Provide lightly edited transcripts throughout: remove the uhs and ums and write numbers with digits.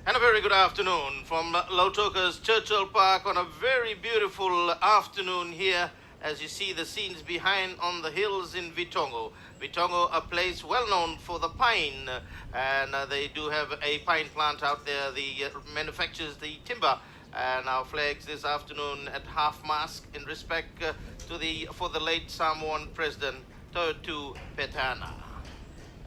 And a very good afternoon from Lautoka's Churchill Park on a very beautiful afternoon here as you see the scenes behind on the hills in Vitongo. Vitongo, a place well known for the pine, and they do have a pine plant out there. The manufactures the timber, and our flags this afternoon at half-mast in respect for the late Samoan President Totu Petana.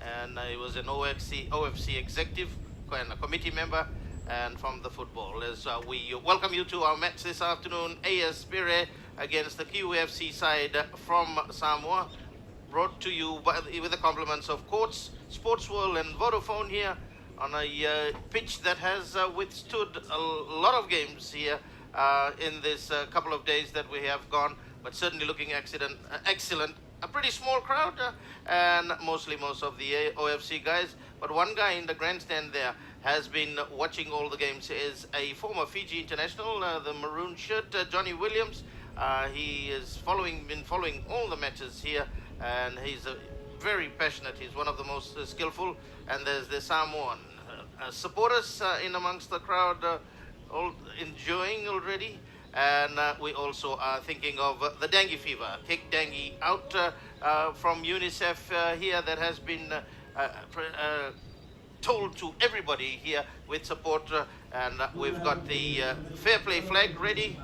And he was an OFC executive and a committee member, and from the football. As we welcome you to our match this afternoon, AS Pirae against the Kiwi FC side from Samoa, brought to you with the compliments of Courts, Sports World and Vodafone here on a pitch that has withstood a lot of games here in this couple of days that we have gone, but certainly looking excellent. A pretty small crowd and most of the OFC guys, but one guy in the grandstand there has been watching all the games. Is a former Fiji international, the maroon shirt, Johnny Williams. He is been following all the matches here, and he's very passionate. He's one of the most skillful. And there's the Samoan supporters in amongst the crowd, all enjoying already. And we also are thinking of the dengue fever. Kick dengue out from UNICEF here, that has been told to everybody here with support. And we've got the fair play flag ready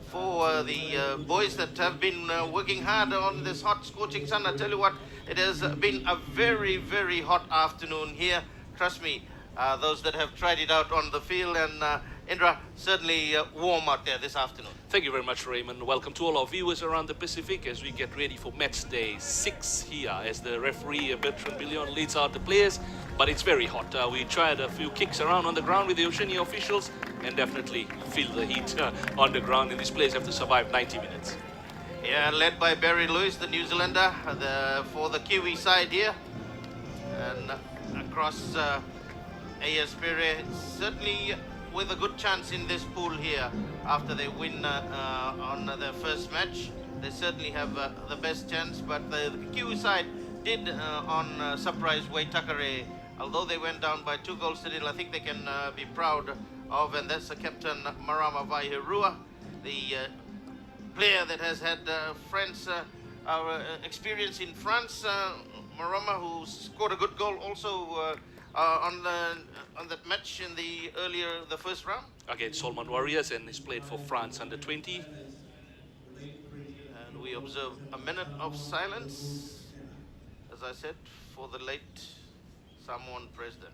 for the boys that have been working hard on this hot scorching sun. I tell you what, it has been a very hot afternoon here. Trust me, those that have tried it out on the field. And Indra, certainly warm out there this afternoon. Thank you very much, Raymond. Welcome to all our viewers around the Pacific as we get ready for match day 6 here as the referee Bertrand Billion leads out the players. But it's very hot. We tried a few kicks around on the ground with the Oceania officials and definitely feel the heat on the ground, and these players have to survive 90 minutes. Yeah, led by Barry Lewis, the New Zealander, for the Kiwi side here. And across AS Pirae, certainly with a good chance in this pool here after they win on their first match. They certainly have the best chance, but the Kiwi side did on surprise Waitakere, although they went down by 2 goals to 0. I think they can be proud of, and that's the captain Marama Vaihirua, the player that has had our experience in France. Marama, who scored a good goal also on that match in the first round against Solomon Warriors, and he's played for France under 20. And we observe a minute of silence, as I said, for the late Samoan president.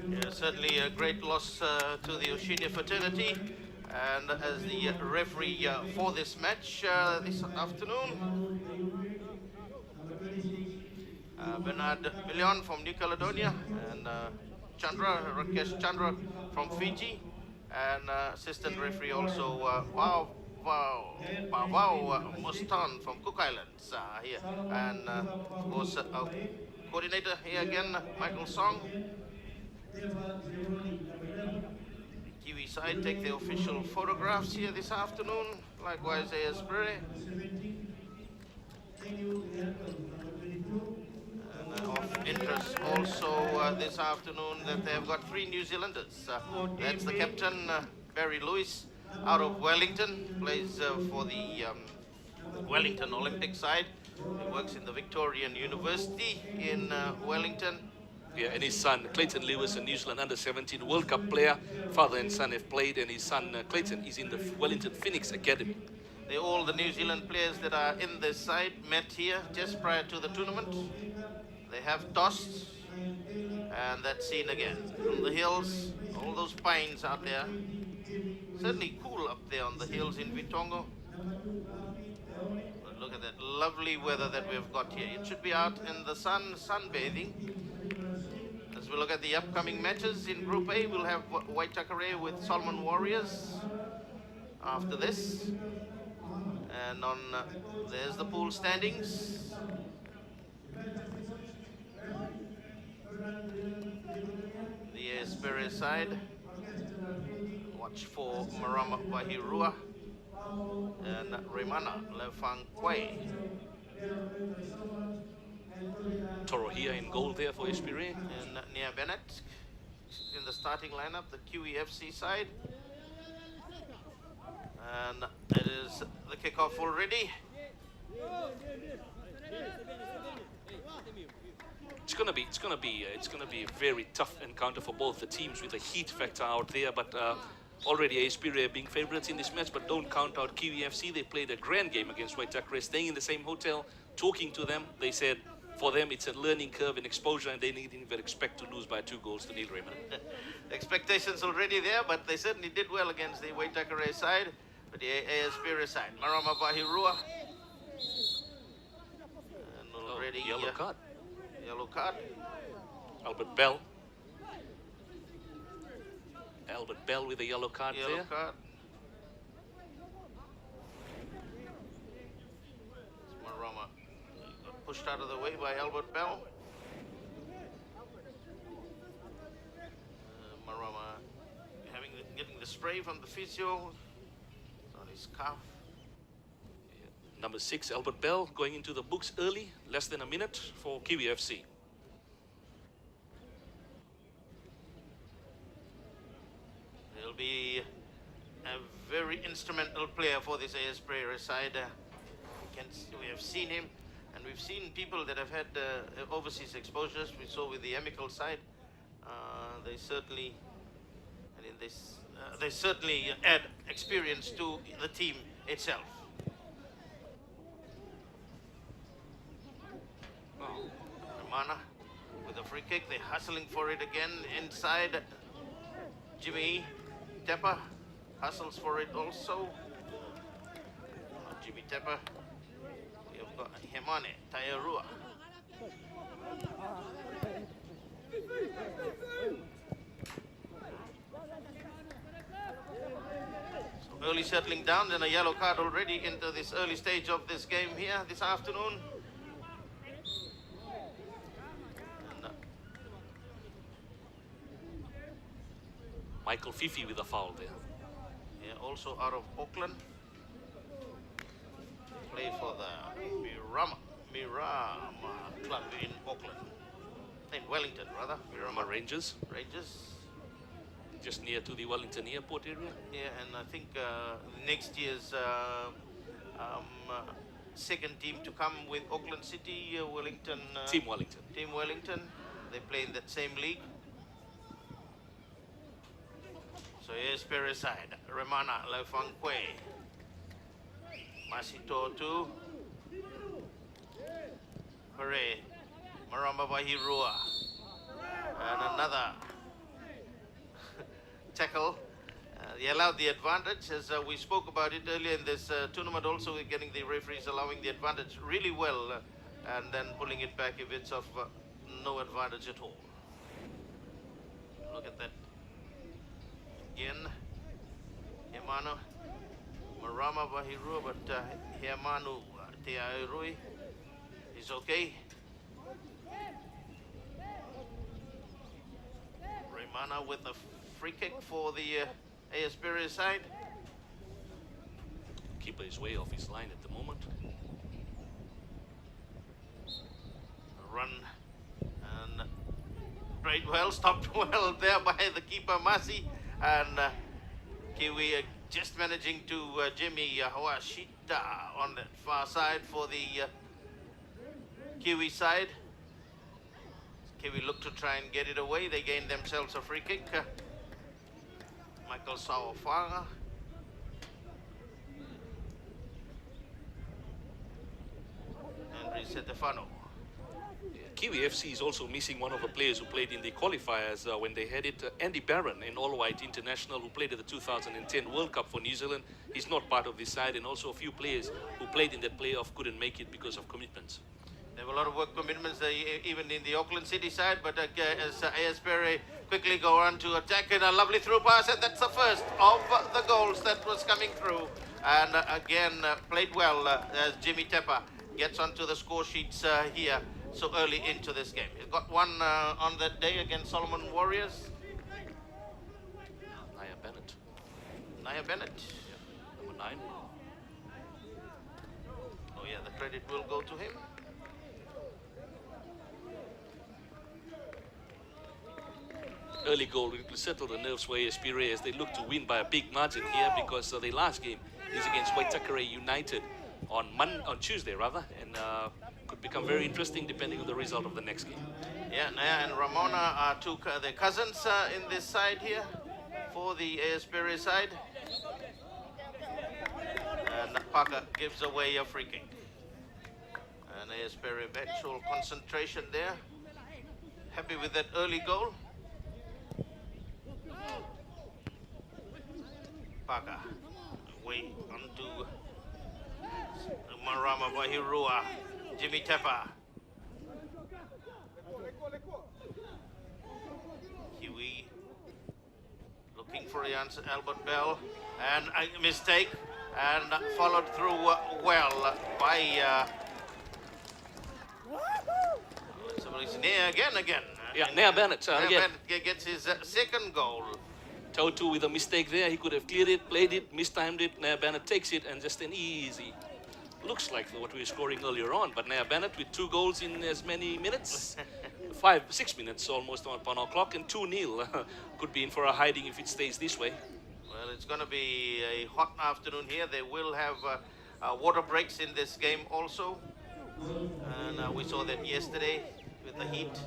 Yeah, certainly a great loss to the Oceania fraternity. And as the referee for this match this afternoon, Bernard Billion from New Caledonia, and Rakesh Chandra from Fiji, and assistant referee also Wow Mustan from Cook Islands here, and of course coordinator here again, Michael Song. Kiwi side take the official photographs here this afternoon, likewise AS Pirae. And of interest also this afternoon that they have got 3 New Zealanders. That's the captain, Barry Lewis, out of Wellington, plays for the Wellington Olympic side. He works in the Victorian University in Wellington. Yeah, and his son, Clayton Lewis, a New Zealand under-17 World Cup player. Father and son have played, and his son, Clayton, is in the Wellington Phoenix Academy. All the New Zealand players that are in this side met here just prior to the tournament. They have tossed, and that's seen again. On the hills, all those pines out there. Certainly cool up there on the hills in Vitongo. But look at that lovely weather that we've got here. It should be out in the sun, sunbathing. As we look at the upcoming matches in Group A, we'll have Waitakere with Solomon Warriors after this. And on there's the pool standings. The Espere side. Watch for Marama Bahirua and Remana Lefangque. Toro here in goal there for Espire. And Nia Bennett in the starting lineup, the Kiwi FC side. And it is the kickoff already. It's gonna be a very tough encounter for both the teams with a heat factor out there. But already Espire being favourites in this match. But don't count out Kiwi FC. They played a grand game against Waitakere, staying in the same hotel, talking to them. They said for them it's a learning curve and exposure, and they didn't even expect to lose by 2-0 Neil Raymond. Expectations already there, but they certainly did well against the Waitakere side. But the Espire side, Marama Bahirua. And already yellow card. Yellow card. Albert Bell. Albert Bell with a yellow card Yellow there. card. Marama got pushed out of the way by Albert Bell. Marama getting the spray from the physio on his calf. Number 6, Albert Bell, going into the books early, less than a minute for Kiwi FC. He'll be a very instrumental player for this AS Pirae side. We have seen him, and we've seen people that have had overseas exposures. We saw with the Amical side. They certainly, and in this, they certainly add experience to the team itself. Romana with a free kick. They're hustling for it again inside. Jimmy Tepper hustles for it also. Jimmy Tepper. We have got Hemane Tairua. So early settling down, then a yellow card already into this early stage of this game here this afternoon. Michael Fifi with a foul there. Yeah, also out of Auckland. Play for the Mirama club in Auckland. In Wellington, rather. Mirama Rangers. Rangers. Just near to the Wellington airport area. Yeah, and I think next year's second team to come with Auckland City, Wellington. Team Wellington. Team Wellington. They play in that same league. So here's Pirae side. Remana Lefangque. Masito to Pirae. Marama Bahirua. And another tackle. They allowed the advantage, as we spoke about it earlier in this tournament. Also, we're getting the referees allowing the advantage really well, and then pulling it back if it's of no advantage at all. Look at that. Again, Hemano, Marama Bahirua, but Hemanu Teairui is okay. Remana with a free kick for the AS Pirae side. Keeper is way off his line at the moment. run and played well, stopped well there by the keeper Masi, and Kiwi just managing to Jimmy Hawashita on the far side for the Kiwi side. Kiwi look to try and get it away. They gain themselves a free kick. Michael Sawafaga. And Stefano. Kiwi FC is also missing one of the players who played in the qualifiers when they had it. Andy Barron, an all-white international who played at the 2010 World Cup for New Zealand. He's not part of this side, and also a few players who played in that playoff couldn't make it because of commitments. There were a lot of work commitments even in the Auckland City side, but as AS Pirae quickly go on to attack, and a lovely through pass, and that's the first of the goals that was coming through. And again, played well as Jimmy Tepper gets onto the score sheets here so early into this game. He's got one on that day against Solomon Warriors. Naya Bennett. Naya Bennett. Yeah, number 9. Oh yeah, the credit will go to him. Early goal will settle the nerves for AS Pirae as they look to win by a big margin here, because their last game is against Waitakere United on Tuesday rather, and could become very interesting depending on the result of the next game. Yeah, Naya and Ramona are two their cousins in this side here for the AS Pirae side. And Parker gives away a free kick. And AS Pirae actual concentration there. Happy with that early goal. Parker away onto Marama Wahirua, Jimmy Tepper. Kiwi looking for the answer, Albert Bell, and a mistake, and followed through well by somebody's near again. Yeah, Nea Bennett again. Bennett gets his second goal. Tautu with a mistake there. He could have cleared it, played it, mistimed it. Nea Bennett takes it, and just an easy. Looks like what we were scoring earlier on, but Nea Bennett with 2 goals in as many minutes. 6 minutes almost on our clock, and 2-0. Could be in for a hiding if it stays this way. Well, it's going to be a hot afternoon here. They will have water breaks in this game also. And we saw that yesterday with the heat.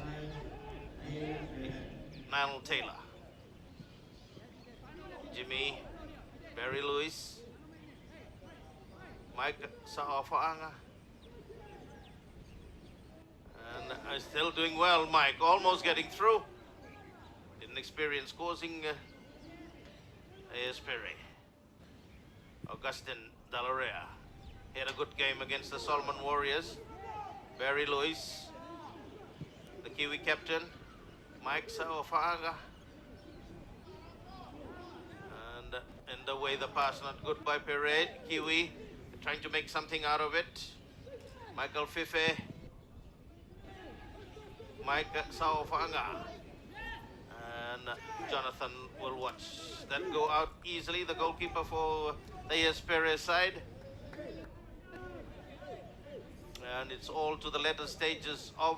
Niall Taylor. Jimmy, Barry Lewis, Mike Saofa'anga. And still doing well, Mike, almost getting through. Didn't experience causing AS Pirae. Augustin Dallarea had a good game against the Solomon Warriors. Barry Lewis, the Kiwi captain, Mike Saofa'anga. And the way the pass not good by Pirae. Kiwi trying to make something out of it. Michael Fife. Mike Saofanga. And Jonathan will watch that go out easily. The goalkeeper for the AS Pirae side. And it's all to the latter stages of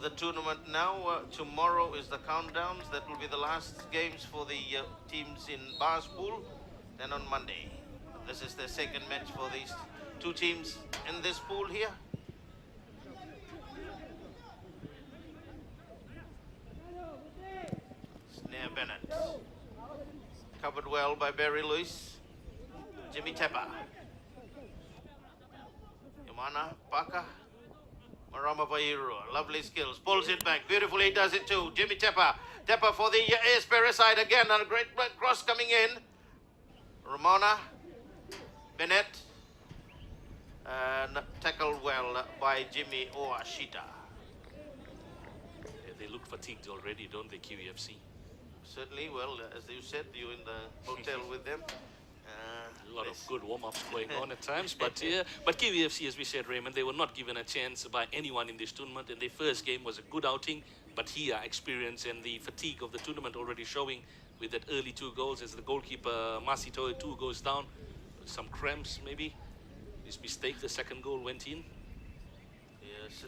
the tournament now. Tomorrow is the countdowns. That will be the last games for the teams in Bars pool. Then on Monday, this is the second match for these two teams in this pool here. Snare Bennett, covered well by Barry Lewis. Jimmy Tepper, Yamana Paka, Marama Vairu, lovely skills, pulls it back, beautifully does it too. Jimmy Tepper, Tepper for the AS Pirae side again, and a great cross coming in. Ramona, Bennett, and tackled well by Jimmy Oashita. Yeah, they look fatigued already, don't they, Kiwi FC? Certainly, well, as you said, you in the hotel with them. A lot of good warm-ups going on at times, but yeah. But Kiwi FC, as we said, Raymond, they were not given a chance by anyone in this tournament, and their first game was a good outing, but here experience and the fatigue of the tournament already showing with that early 2 goals as the goalkeeper Masito 2 goes down, some cramps maybe. This mistake, the second goal went in. Yes,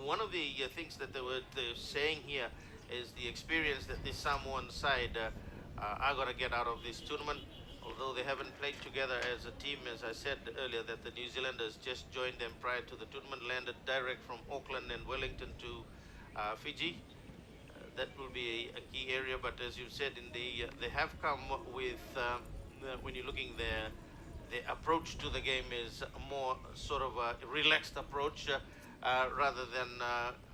one of the things that they're saying here is the experience that this Samoan side are going to get out of this tournament. Although they haven't played together as a team, as I said earlier, that the New Zealanders just joined them prior to the tournament, landed direct from Auckland and Wellington to Fiji. That will be a key area, but as you said, they have come with, when you're looking there, the approach to the game is a more sort of a relaxed approach rather than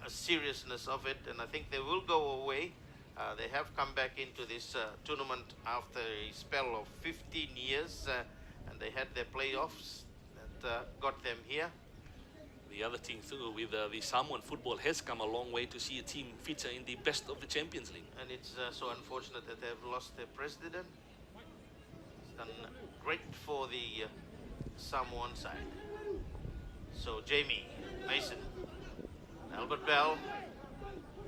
a seriousness of it, and I think they will go away. They have come back into this tournament after a spell of 15 years, and they had their playoffs that got them here. The other thing too, with the Samoan football has come a long way to see a team feature in the best of the Champions League. And it's so unfortunate that they've lost their president. It's done great for the Samoan side. So Jamie, Mason, Albert Bell,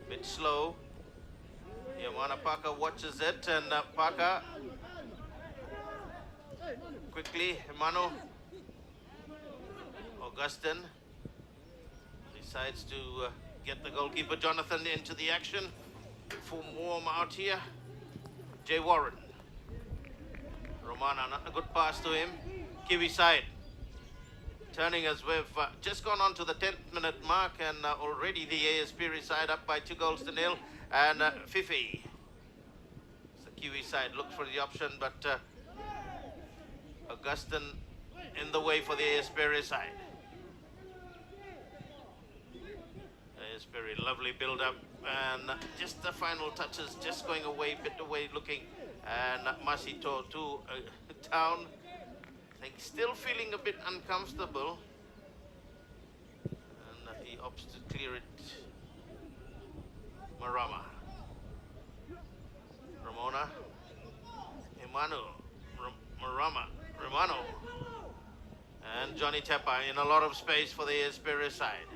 bit slow. Yamana Parker watches it, and Parker quickly, Emano, Augustin decides to get the goalkeeper Jonathan into the action. Full warm out here. Jay Warren. Romana, not a good pass to him. Kiwi side. Turning as we've just gone on to the 10th minute mark, and already the AS Pirae side up by 2-0. And Fifi. So Kiwi side looks for the option, but Augustin in the way for the AS Pirae side. AS Pirae, lovely build up, and just the final touches, just going away, bit away looking, and Masito too down. I think still feeling a bit uncomfortable, and he opts to clear it. Marama, Ramona, Emmanuel, Marama, Romano, and Johnny Teppa in a lot of space for the AS Pirae side.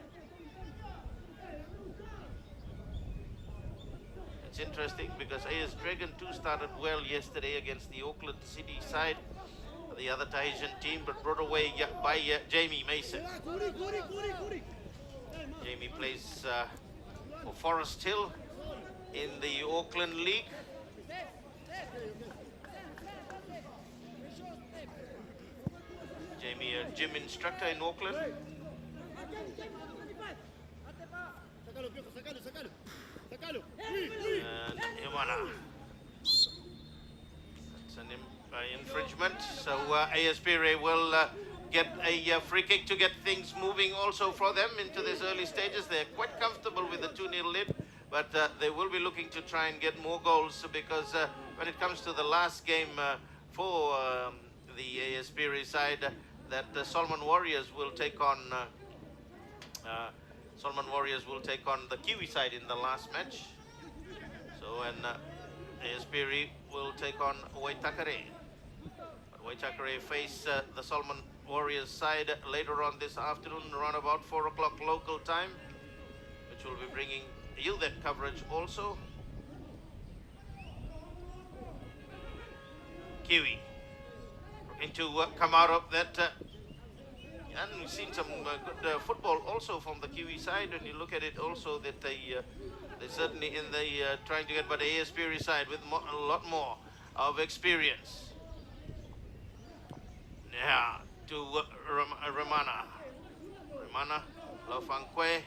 It's interesting because AS Dragon 2 started well yesterday against the Auckland City side, the other Tahitian team, but brought away by Jamie Mason. Jamie plays for Forest Hill in the Auckland League. Jamie, a gym instructor in Auckland. And Imana. That's an infringement. So AS Pirae will get a free kick to get things moving also for them into these early stages. They're quite comfortable with the 2-0 lead, but they will be looking to try and get more goals, because when it comes to the last game for the AS Pirae side, that Solomon Warriors will take on the Kiwi side in the last match. So, and AS Pirae will take on Waitakere. Waitakere face the Solomon Warriors side later on this afternoon, around about 4 o'clock local time, which will be bringing you that coverage also. Kiwi looking to come out of that, and we've seen some good football also from the Kiwi side. When you look at it also, that they're certainly in the trying to get, but the AS Pirae side with a lot more of experience. Yeah, to Ramana, Lofankwe,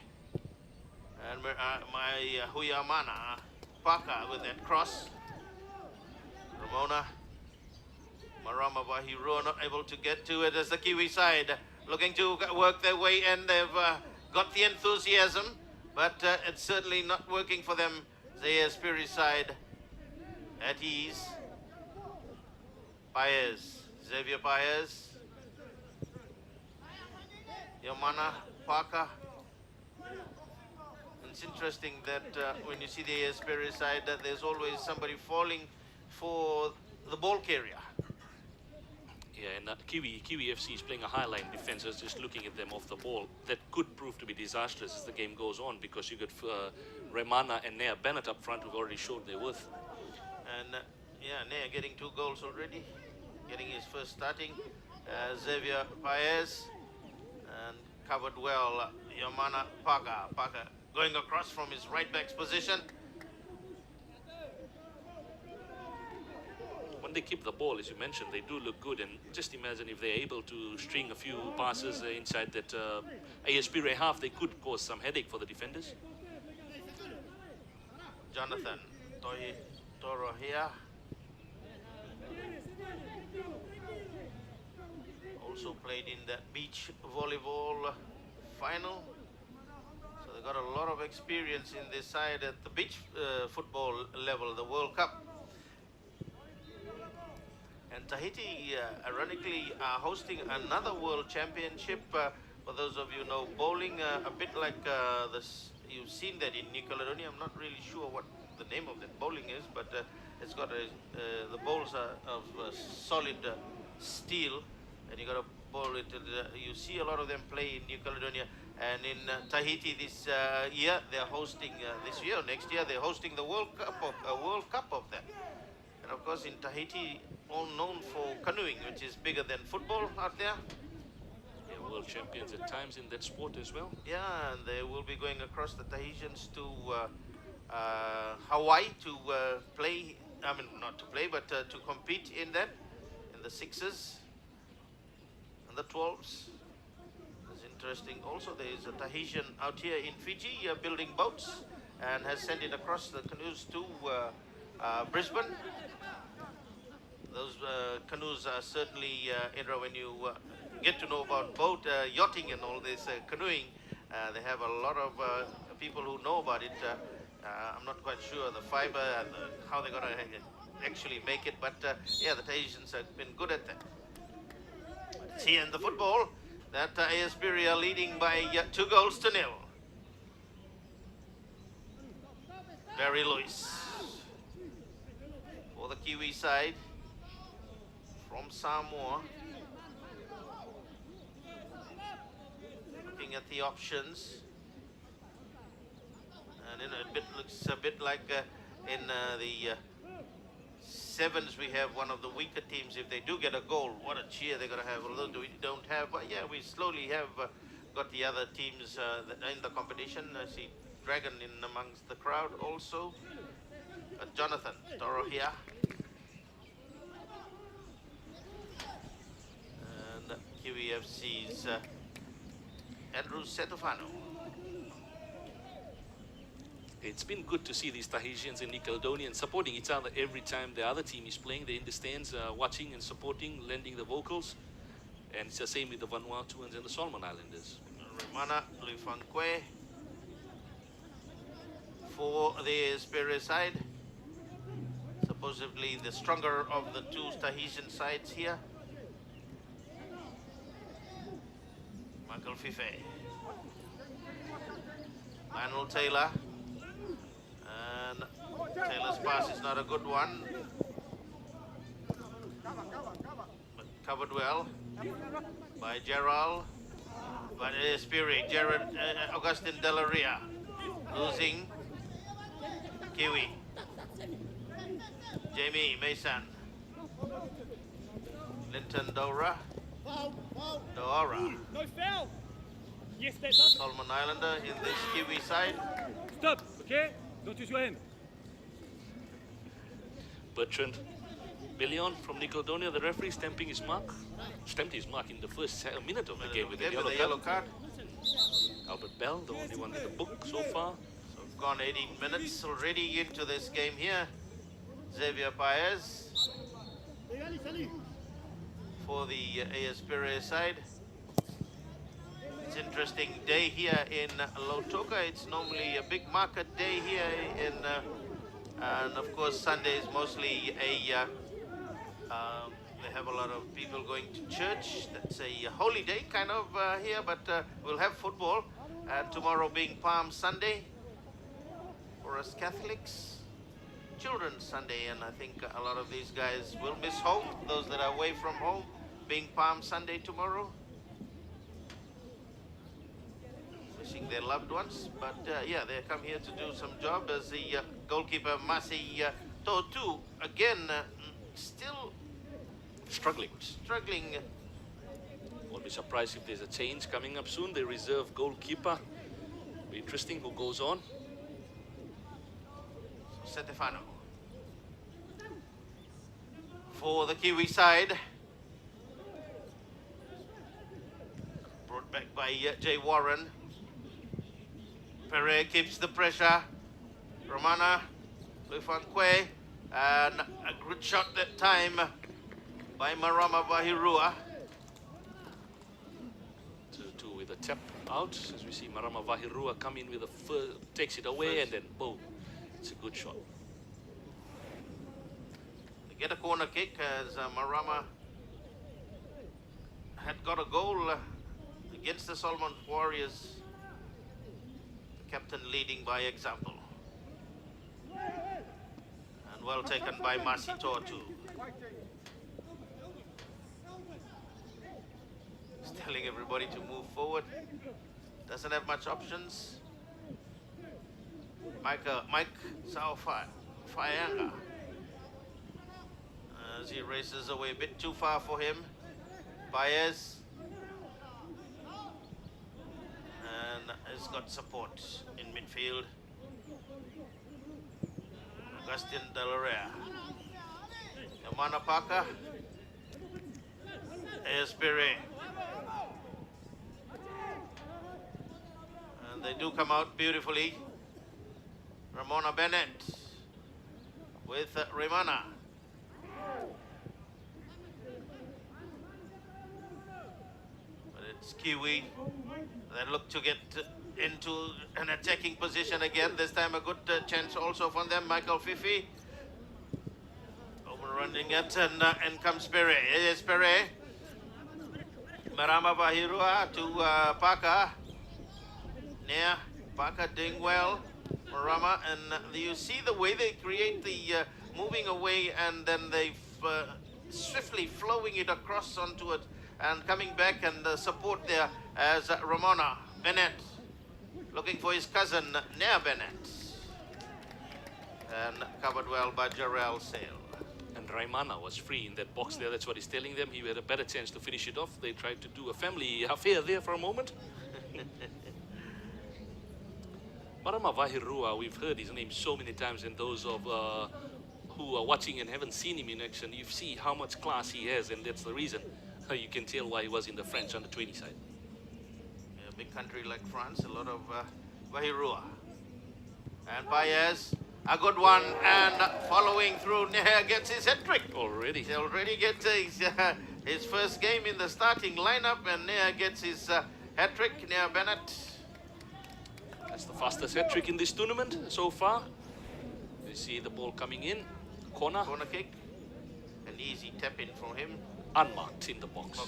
and my Huyamana Paka with that cross. Ramona, Marama Bahiro not able to get to it as the Kiwi side looking to work their way, and they've got the enthusiasm, but it's certainly not working for them. The AS Pirae side at ease. Paez, Xavier Paez, Yamana Parker. It's interesting that when you see the AS Pirae side, that there's always somebody falling for the ball carrier. Yeah, and Kiwi FC is playing a high-line defense, just looking at them off the ball. That could prove to be disastrous as the game goes on, because you got Remana and Nea Bennett up front who've already showed their worth. And yeah, Nea getting 2 goals already, getting his first starting. Xavier Paez and covered well. Yamana Paga. Paga going across from his right back's position. When they keep the ball, as you mentioned, they do look good. And just imagine if they're able to string a few passes inside that AS Pirae half, they could cause some headache for the defenders. Jonathan Toro here. Also played in the beach volleyball final. So they got a lot of experience in this side at the beach football level, the World Cup. And Tahiti, ironically, are hosting another World Championship. For those of you who know bowling, a bit like this, you've seen that in New Caledonia. I'm not really sure what the name of that bowling is, but it's got the bowls are of solid steel, and you got to bowl it. You see a lot of them play in New Caledonia, and in Tahiti this year they're hosting next year they're hosting the World Cup of that. And of course, in Tahiti, all known for canoeing, which is bigger than football out there. Yeah, world champions at times in that sport as well. Yeah, and they will be going across the Tahitians to Hawaii to play. I mean, not to play, but to compete in that, in the sixes and the 12s. It's interesting. Also, there is a Tahitian out here in Fiji building boats and has sent it across the canoes to Brisbane. Those canoes are certainly, when you get to know about boat yachting and all this canoeing, they have a lot of people who know about it. I'm not quite sure the fiber and how they're going to actually make it, but yeah, the Tahitians have been good at that. It's here in the football that AS Pirae are leading by 2-0. Barry Lewis for the Kiwi side from Samoa. Looking at the options, and it looks a bit like in the sevens we have one of the weaker teams. If they do get a goal, what a cheer they're going to have, although we don't have, but yeah, we slowly have got the other teams in the competition. I see Dragon in amongst the crowd also. Jonathan Toro here. And Kiwi FC's Andrew Setofano. It's been good to see these Tahitians and New Caledonians supporting each other every time the other team is playing. They're in the stands watching and supporting, lending the vocals. And it's the same with the Vanuatuans and the Solomon Islanders. Romana Lufanque for the Pirae side. Supposedly the stronger of the two Tahitian sides here. Michael Fife. Lionel Taylor. And Taylor's pass is not a good one. But covered well by Gerald. But it is Pirae, Augustin Delaria losing. Kiwi. Jamie Mason. Linton Dora. No foul. Yes, that's up. Solomon Islander in this Kiwi side. Stop, okay? Don't use your hand. Bertrand Billion from New Caledonia, the referee, stamped his mark in the first minute of the game with the yellow card. Albert Bell, the only one in the book so far. So gone 18 minutes already into this game here. Xavier Paez for the AS Pirae side. It's an interesting day here in Lautoka. It's normally a big market day here in, and of course Sunday is mostly a, they have a lot of people going to church. That's a holy day kind of here, but we'll have football. And tomorrow being Palm Sunday for us Catholics. Children's Sunday, and I think a lot of these guys will miss home, those that are away from home, being Palm Sunday tomorrow. Missing their loved ones, but yeah, they come here to do some job as the goalkeeper Masi Totu, again, still struggling. Won't be surprised if there's a change coming up soon. The reserve goalkeeper. Be interesting who goes on. Stefano. For the Kiwi side. Brought back by Jay Warren. Pirae keeps the pressure. Romana, Lufanque, and a good shot that time by Marama Vahirua. 2-2 with a tap out. As we see Marama Vahirua come in with a takes it away and then boom. It's a good shot. They get a corner kick as Marama had got a goal against the Solomon Warriors. The captain leading by example. And well taken by Masito too. He's telling everybody to move forward. Doesn't have much options. Mike Saofayanga. As he races away a bit too far for him. Baez. And has got support in midfield. Augustin Delaria. Yamana Parker. Pirae. And they do come out beautifully. Ramona Bennett with Rimana. But it's Kiwi that look to get into an attacking position again. This time a good chance also from them. Michael Fifi overrunning it and comes Pirae. Yes, Pirae. Marama Vahirua to Parker. Near Parker doing well. Marama, and you see the way they create the moving away and then they swiftly flowing it across onto it and coming back and the support there as Ramona Bennett looking for his cousin Nea Bennett and covered well by Jarrell Sale. And Raimana was free in that box there. That's what he's telling them. He had a better chance to finish it off. They tried to do a family affair there for a moment. Marama Vahirua, we've heard his name so many times, and those of who are watching and haven't seen him in action, you see how much class he has, and that's the reason you can tell why he was in the French under 20 side. Yeah, a big country like France, a lot of Vahirua. And Baez, a good one, and following through, Neha gets his hat-trick. Already. He already gets his first game in the starting lineup, and Neha gets his hat-trick, Nea Bennett. That's the fastest hat-trick in this tournament so far. You see the ball coming in. Corner. Corner kick. An easy tap-in from him. Unmarked in the box.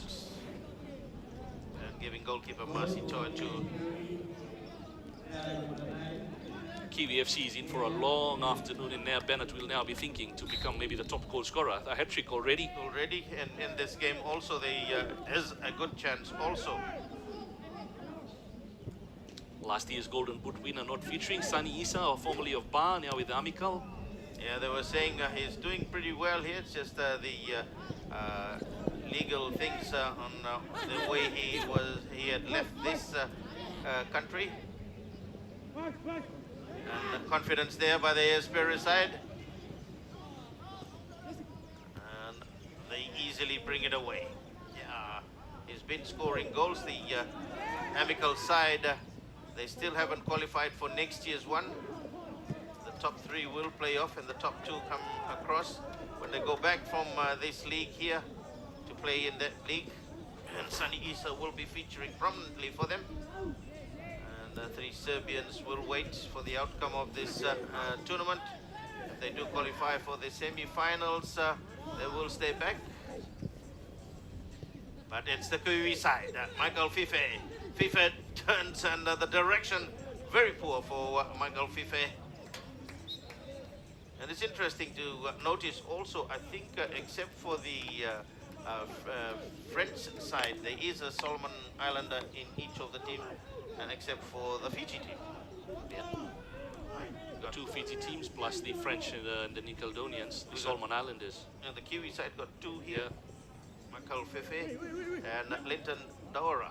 And giving goalkeeper Mercy Toa to Kiwi FC is in for a long afternoon, and now Bennett will now be thinking to become maybe the top goal scorer. A hat-trick already. And in this game also, there's a good chance also. Last year's Golden Boot winner not featuring Sani Isa, formerly of Bar, now with Amical. Yeah, they were saying he's doing pretty well here. It's just the legal things on the way he had left this country. And the confidence there by the Pirae side. And they easily bring it away. Yeah, he's been scoring goals. The Amical side, they still haven't qualified for next year's one. The top three will play off and the top two come across when they go back from this league here to play in that league. And Sani Isa will be featuring prominently for them. And the three Serbians will wait for the outcome of this tournament. If they do qualify for the semi-finals, they will stay back. But it's the Kiwi side. Michael Fife. Fife turns and the direction very poor for Michael Fife. And it's interesting to notice also, I think, except for the French side, there is a Solomon Islander in each of the team, and except for the Fiji team. Yeah. Got two Fiji teams plus the French and the Nickeldonians, the Solomon Islanders. And the Kiwi side got two here. Yeah. Kalfifi and Linton Daura.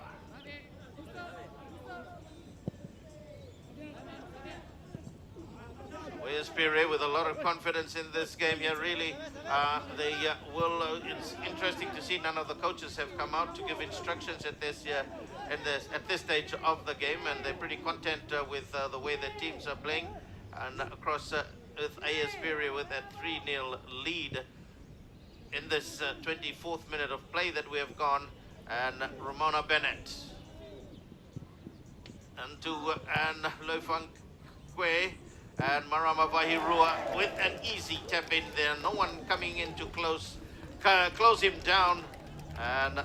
Where's Pirae with a lot of confidence in this game here, really. It's interesting to see none of the coaches have come out to give instructions at this stage of the game, and they're pretty content with the way their teams are playing. And across with AS Pirae with that 3-0 lead in this 24th minute of play that we have gone, and Ramona Bennett and Loifang Kwe and Marama Vahirua with an easy tap in there. No one coming in to close him down, and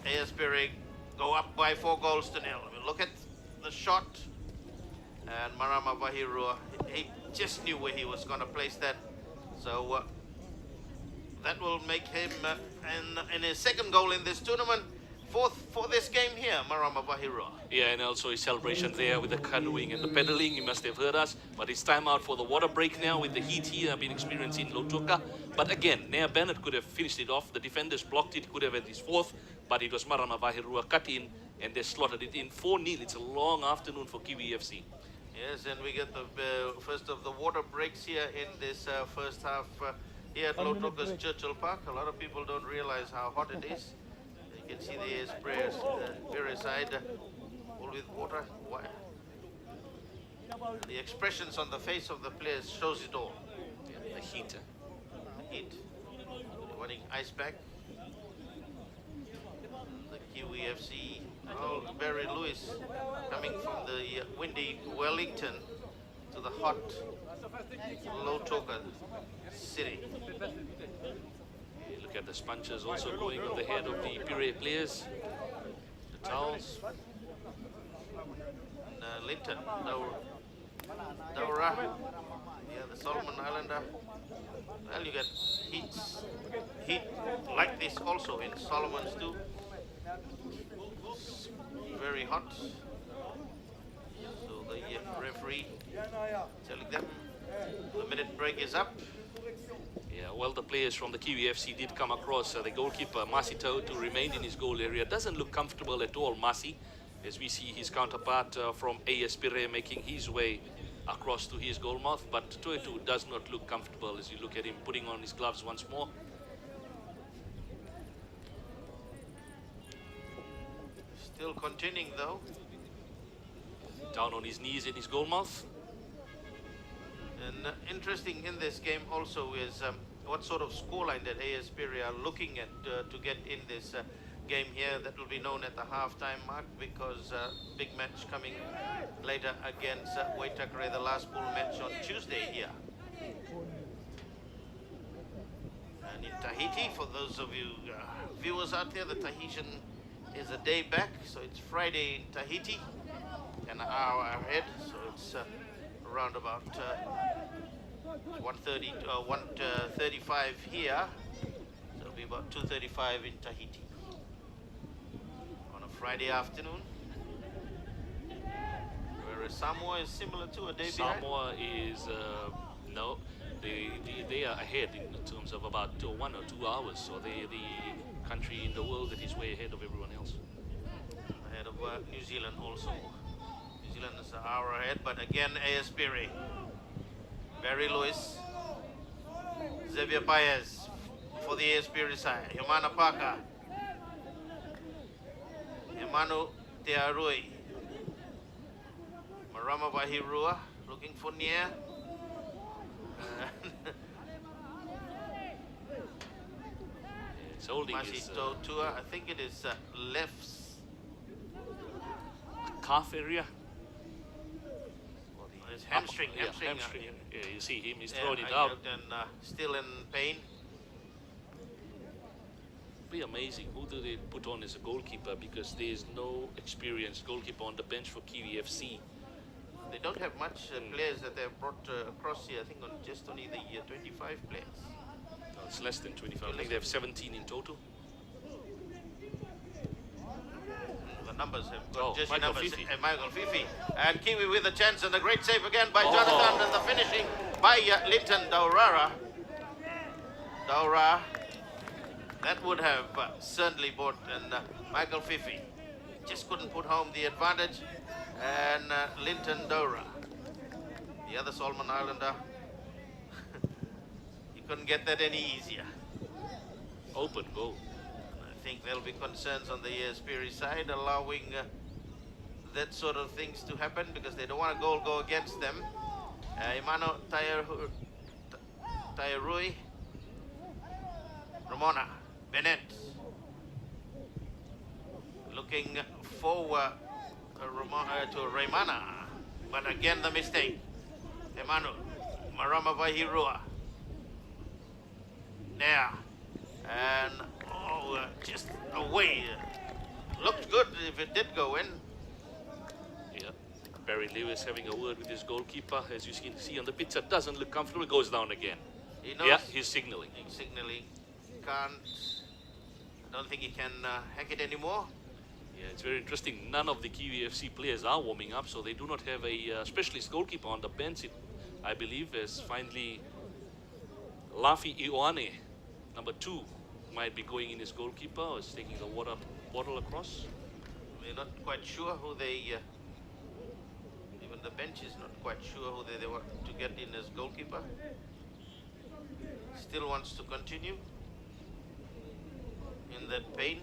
AS Pirae go up by 4 goals to 0. I mean, look at the shot, and Marama Vahirua, he just knew where he was going to place that. So that will make him in his second goal in this tournament, fourth for this game here, Marama Vahirua. Yeah, and also his celebration there with the canoeing and the pedaling. You must have heard us. But it's time out for the water break now with the heat here I've been experiencing in Lautoka. But again, Nea Bennett could have finished it off. The defenders blocked it, could have had his 4th, but it was Marama Vahirua cut in and they slotted it in 4-0. It's a long afternoon for Kiwi FC. Yes, and we get the first of the water breaks here in this first half here at Lautoka's Churchill Park. A lot of people don't realize how hot it is. You can see the Pirae side full with water. The expressions on the face of the players shows it all. Yeah, the heat. The heat. Wanting ice back. The Kiwi FC. Oh, Barry Lewis coming from the windy Wellington to the hot Lautoka city. Look at the sponges also going on the head of the Pirae players. The towels. And Linton Daura. Yeah, the Solomon Islander. Well, you get heat like this also in Solomons too. Very hot. So the referee telling them the minute break is up. Yeah, well, the players from the Kiwi FC did come across. The goalkeeper, Masi Tautu, remained in his goal area. Doesn't look comfortable at all, Masi, as we see his counterpart from AS Pirae making his way across to his goal mouth. But Tautu does not look comfortable as you look at him putting on his gloves once more. Still continuing though. Down on his knees in his goal mouth. And interesting in this game also is what sort of scoreline that AS Pirae are looking at to get in this game here. That will be known at the halftime mark, because big match coming later against Waitakere, the last pool match on Tuesday here. And in Tahiti, for those of you viewers out there, the Tahitian is a day back, so it's Friday in Tahiti, an hour ahead, so it's around about 1:35 here, so it'll be about 2:35 in Tahiti on a Friday afternoon. Whereas Samoa is similar to a day behind. Samoa is, no, they are ahead in terms of about 1 or 2 hours, so they're the country in the world that is way ahead of everyone else. Ahead of New Zealand also. New Zealand is an hour ahead, but again AS Pirae. Barry Lewis, Xavier Paez for the AS Pirae side. Yamana Paka, Yamanu Tearui, Marama Vahirua looking for Nia. It's holding Masi his Totua, I think it is left calf area. his hamstring. Hamstring. Yeah, you see him, he's throwing it out. And still in pain. Be amazing. Who do they put on as a goalkeeper? Because there's no experienced goalkeeper on the bench for Kiwi FC. They don't have much players that they've brought across here. I think just only the 25 players. No, it's less than 25. I think they have 17 in total. The numbers have got just Michael numbers. Fifi. Michael Fifi. And Kiwi with a chance, and a great save again by Jonathan, and the finishing by Linton Daura. That would have certainly bought, and Michael Fifi just couldn't put home the advantage. And Linton Dora, the other Solomon Islander, he couldn't get that any easier. Open goal. I think there'll be concerns on the Pirae side allowing that sort of things to happen because they don't want a goal go against them. Imano Tairui, Ramona Bennett looking forward to Raimana, but again the mistake. Emanu Marama Vahirua there, and just away. Looked good if it did go in. Yeah, Barry Lewis having a word with his goalkeeper. As you can see on the picture, doesn't look comfortable. Goes down again. He knows. Yeah, he's signaling. He's signaling. Can't. Don't think he can hack it anymore. Yeah, it's very interesting. None of the Kiwi FC players are warming up, so they do not have a specialist goalkeeper on the bench. I believe as finally Lafi Ioane, number 2, might be going in as goalkeeper or is taking the water bottle across. We're not quite sure who they, even the bench is not quite sure who they want to get in as goalkeeper. Still wants to continue in that pain.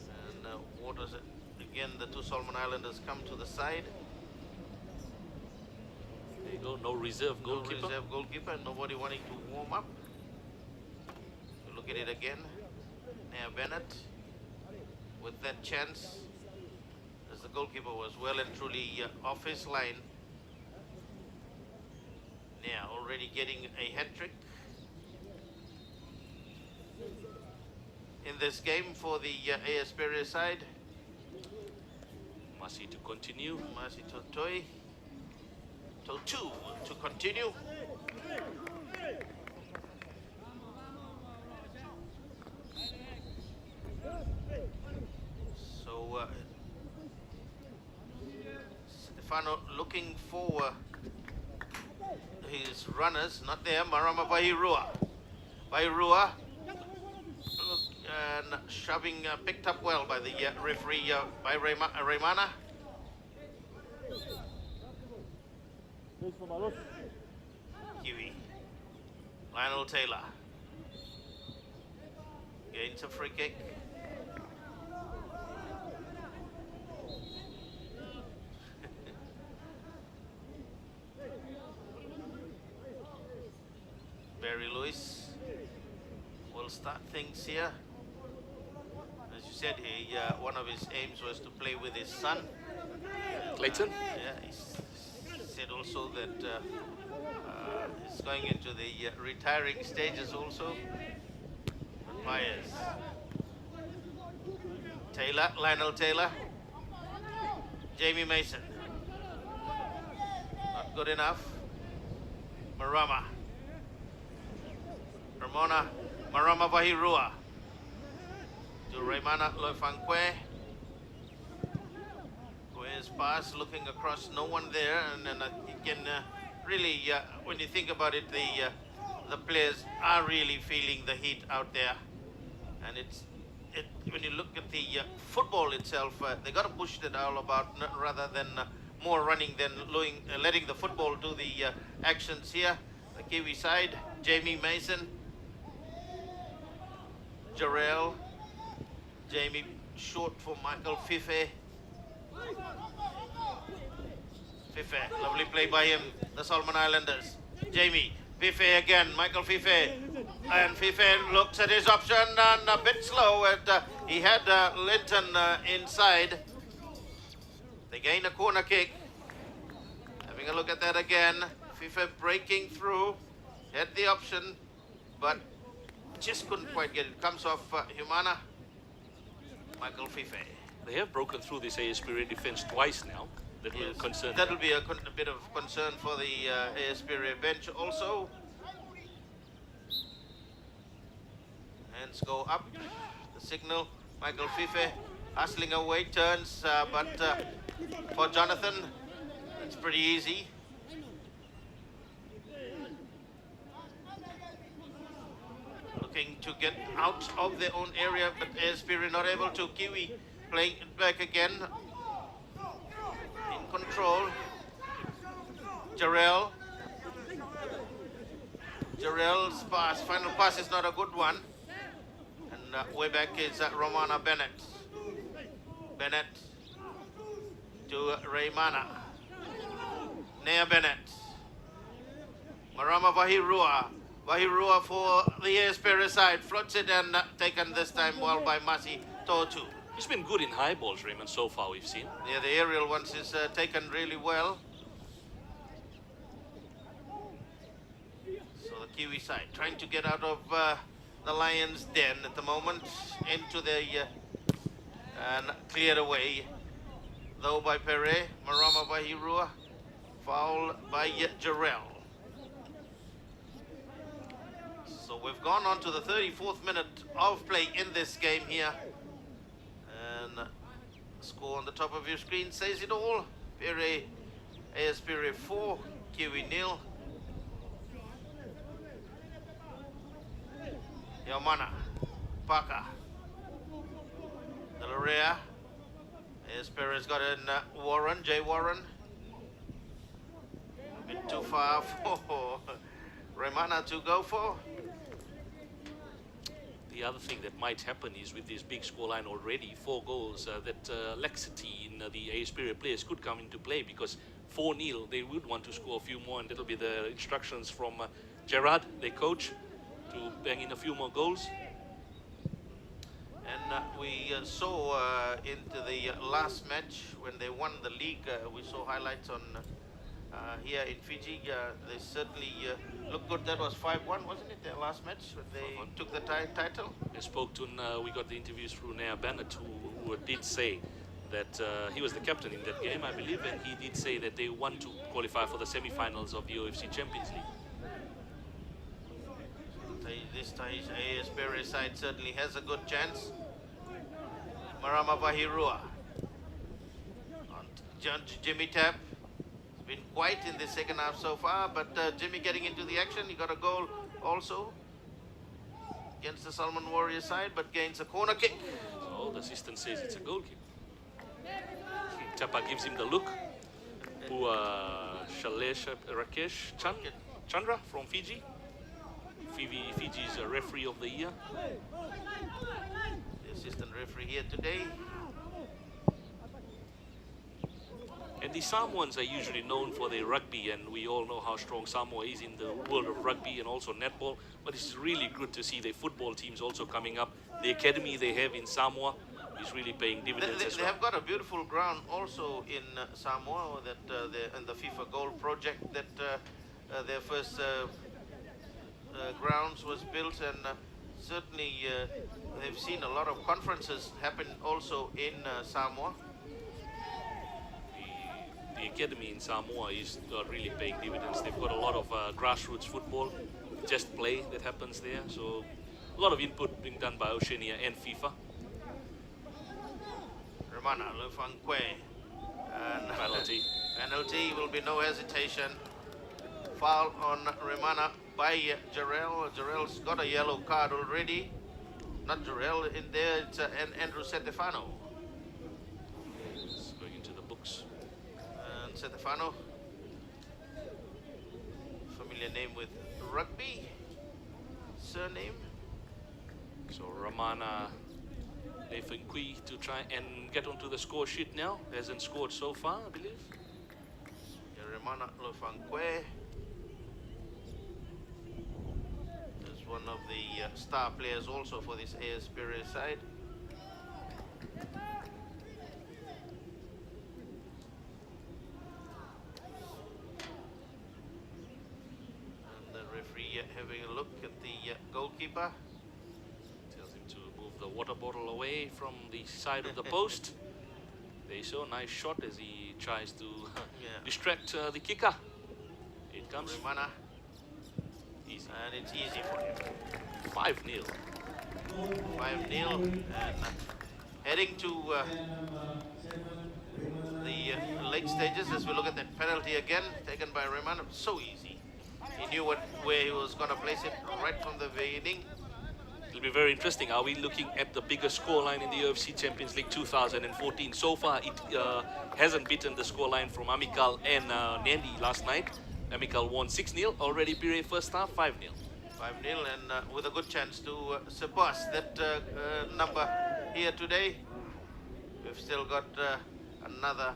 And Waters, again, the 2 Solomon Islanders come to the side. There you go, no reserve goalkeeper. No reserve goalkeeper, nobody wanting to warm up. So look at it again. Now Bennett with that chance, as the goalkeeper was well and truly off his line. Now already getting a hat-trick in this game for the AS Pirae side. Masi to continue. Masi Totoi. Totu to continue. So Stefano looking for his runners, not there. Marama Vahirua. Vahirua and shoving, picked up well by the referee by Raimana. Kiwi. Lionel Taylor gains a free kick. Barry Lewis will start things here. As you said, one of his aims was to play with his son. Clayton? Yeah, he said also that he's going into the retiring stages also. Myers. Taylor, Lionel Taylor. Jamie Mason. Not good enough. Marama. Marama Vahirua. To Raimana Loifanque. His pass, looking across, no one there, and then again, really, when you think about it, the players are really feeling the heat out there, and when you look at the football itself, they got to push it all about rather than more running than letting the football do the actions here. The Kiwi side, Jamie Mason, Jarrell, Jamie short for Michael Fife. Fife, lovely play by him, the Solomon Islanders. Jamie, Fife again, Michael Fife. And Fife looks at his option and a bit slow, and he had Linton inside. They gain a corner kick. Having a look at that again. Fife breaking through, had the option, but just couldn't quite get it. Comes off Humana. Michael Fife. They have broken through this AS Pirae defense twice now. That will concern. That will be a bit of concern for the AS Pirae bench also. Hands go up. The signal. Michael Fife hustling away, turns, but for Jonathan, it's pretty easy. looking to get out of their own area, but Pirae not able to. Kiwi playing it back again. In control. Jarrell's pass, final pass is not a good one. And way back is Romana Bennett. Bennett to Raymana. Nea Bennett. Marama Vahirua. Vahirua for the Pirae side. Floats it and taken this time well by Masi Totu. He's been good in high balls, Raymond, so far we've seen. Yeah, the aerial ones is taken really well. So the Kiwi side trying to get out of the Lions' den at the moment into the and cleared away though by Pirae. Marama Vahirua, foul by Jarrell. So we've gone on to the 34th minute of play in this game here. And score on the top of your screen says it all. Pirae, Pirae 4, Kiwi 0. Yamana, Paka, Delaria. Pirae's got in Warren, Jay Warren. A bit too far for Raymana to go for. The other thing that might happen is with this big scoreline already, 4 goals, that laxity in the Pirae players could come into play, because 4-0, they would want to score a few more, and that'll be the instructions from Gerard, their coach, to bang in a few more goals. And we saw into the last match when they won the league, we saw highlights on here in Fiji. They certainly looked good. That was 5-1, wasn't it, their last match when they took the title? I spoke to, we got the interviews through Nea Bennett, who did say that he was the captain in that game, I believe, and he did say that they want to qualify for the semi-finals of the OFC Champions League. This time Pirae side certainly has a good chance. Marama Vahirua on Jimmy Tap. It's been quiet in the second half so far, but Jimmy getting into the action. He got a goal also against the Salmon Warrior side, but gains a corner kick. So the assistant says it's a goal kick. Chapa gives him the look. Shalesh Rakesh Chandra from Fiji. Fiji's referee of the year. The assistant referee here today. And the Samoans are usually known for their rugby, and we all know how strong Samoa is in the world of rugby and also netball. But it's really good to see their football teams also coming up. The academy they have in Samoa is really paying dividends as well. They have got a beautiful ground also in Samoa, that in the FIFA Gold project, that their first grounds was built, and certainly they've seen a lot of conferences happen also in Samoa. The academy in Samoa is really paying dividends. They've got a lot of grassroots football, just play that happens there. So a lot of input being done by Oceania and FIFA. Romana Lefangque. And penalty will be no hesitation. Foul on Romana by Jarrell. Jarrell's got a yellow card already. Not Jarrell in there, it's Andrew Setefano. It's going into the books. And Setefano, familiar name with rugby, surname. So Romana Lefangque to try and get onto the score sheet now. Hasn't scored so far, I believe. Romana Lefangque. One of the star players also for this Pirae side. And the referee having a look at the goalkeeper. Tells him to move the water bottle away from the side of the post. There you go, nice shot as he tries to distract the kicker. It comes. Romana. Easy. And it's easy for him. 5-0. 5-0, and heading to the late stages as we look at that penalty again, taken by Raymana. So easy. He knew where he was going to place it right from the beginning. be very interesting. Are we looking at the biggest scoreline in the OFC Champions League 2014? So far, it hasn't beaten the scoreline from Amical and Nandi last night. Amical won 6-0. Already Pirae first half, 5-0. 5-0 and with a good chance to surpass that number here today. We've still got another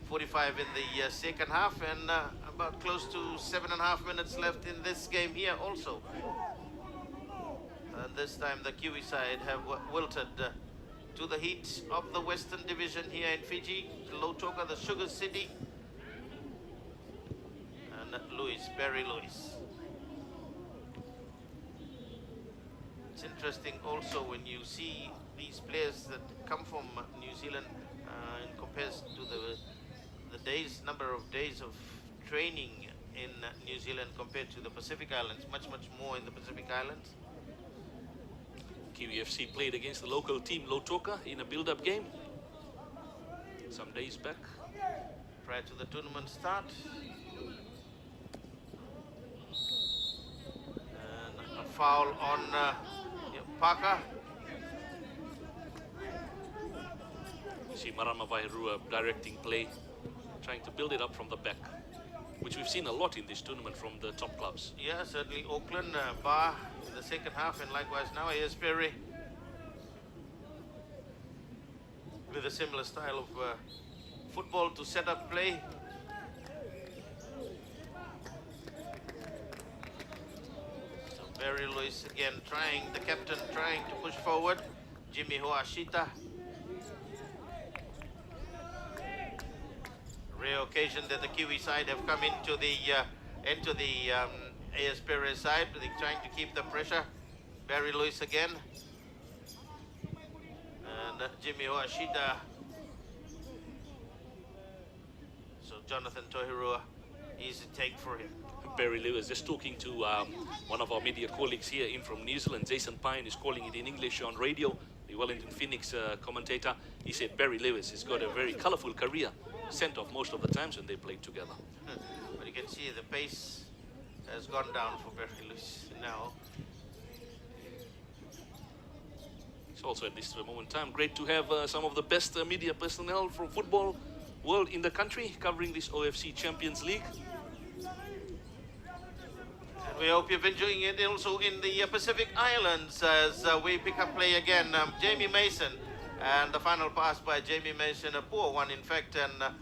45 in the second half and about close to 7.5 minutes left in this game here also. And this time the Kiwi side have wilted to the heat of the Western Division here in Fiji. Lautoka, the Sugar City. And Barry Lewis. It's interesting also when you see these players that come from New Zealand in comparison to the number of days of training in New Zealand compared to the Pacific Islands, much more in the Pacific Islands. Kiwi FC played against the local team Lautoka in a build-up game some days back. Prior to the tournament start. And a foul on Parker. See Marama Vaihurua directing play, trying to build it up from the back, which we've seen a lot in this tournament from the top clubs. Yeah, certainly Auckland, Bar in the second half, and likewise now here's Pirae with a similar style of football to set up play. So Barry Lewis again the captain trying to push forward. Jimmy Hoashita. Rare occasion that the Kiwi side have come into the AS Pirae side, but they're trying to keep the pressure. Barry Lewis again. And Jimmy Hoashita. So Jonathan Tohirua, easy take for him. Barry Lewis, just talking to one of our media colleagues here in from New Zealand, Jason Pine is calling it in English on radio, the Wellington Phoenix commentator. He said Barry Lewis has got a very colourful career, sent off most of the times when they played together. But you can see the pace has gone down for Barry Lewis now. It's also at this moment in time great to have some of the best media personnel from football world in the country covering this OFC Champions League. And we hope you're enjoying it also in the Pacific Islands as we pick up play again. Jamie Mason, and the final pass by Jamie Mason, a poor one in fact, and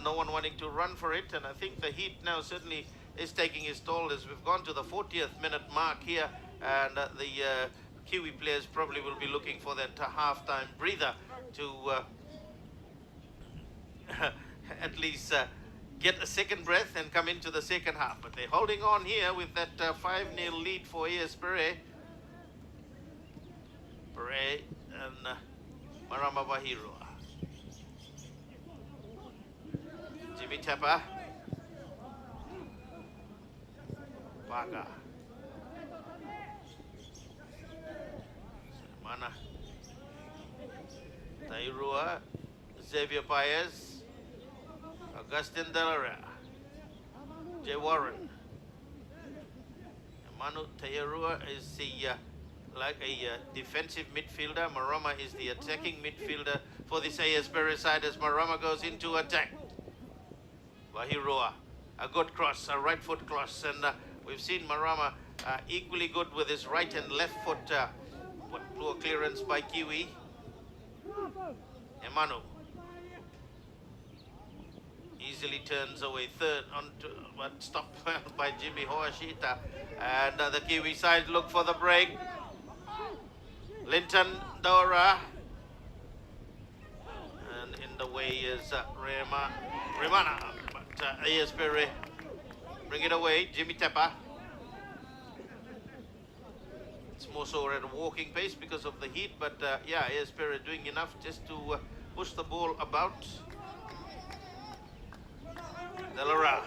no one wanting to run for it. And I think the heat now certainly is taking its toll as we've gone to the 40th minute mark here, and the Kiwi players probably will be looking for that half-time breather to at least get a second breath and come into the second half. But they're holding on here with that 5-0 lead for AS Pirae. Pirae and Marama Vaihurua. Jimmy Tepper. Parker. Mana. Tairua. Xavier Paez. Augustin Delara. Jay Warren. Manu Tairua is the like a defensive midfielder. Marama is the attacking midfielder for this AS Pirae side as Marama goes into attack. Vaihurua, a good cross, a right foot cross, and we've seen Marama equally good with his right and left foot. Poor clearance by Kiwi. Emanu easily turns away third onto, but stopped by Jimmy Hoashita. And the Kiwi side look for the break. Linton Dora. And in the way is Remana. But AS Pirae bring it away. Jimmy Tepper. It's more so at a walking pace because of the heat, but yeah, AS Pirae doing enough just to push the ball about. Delara.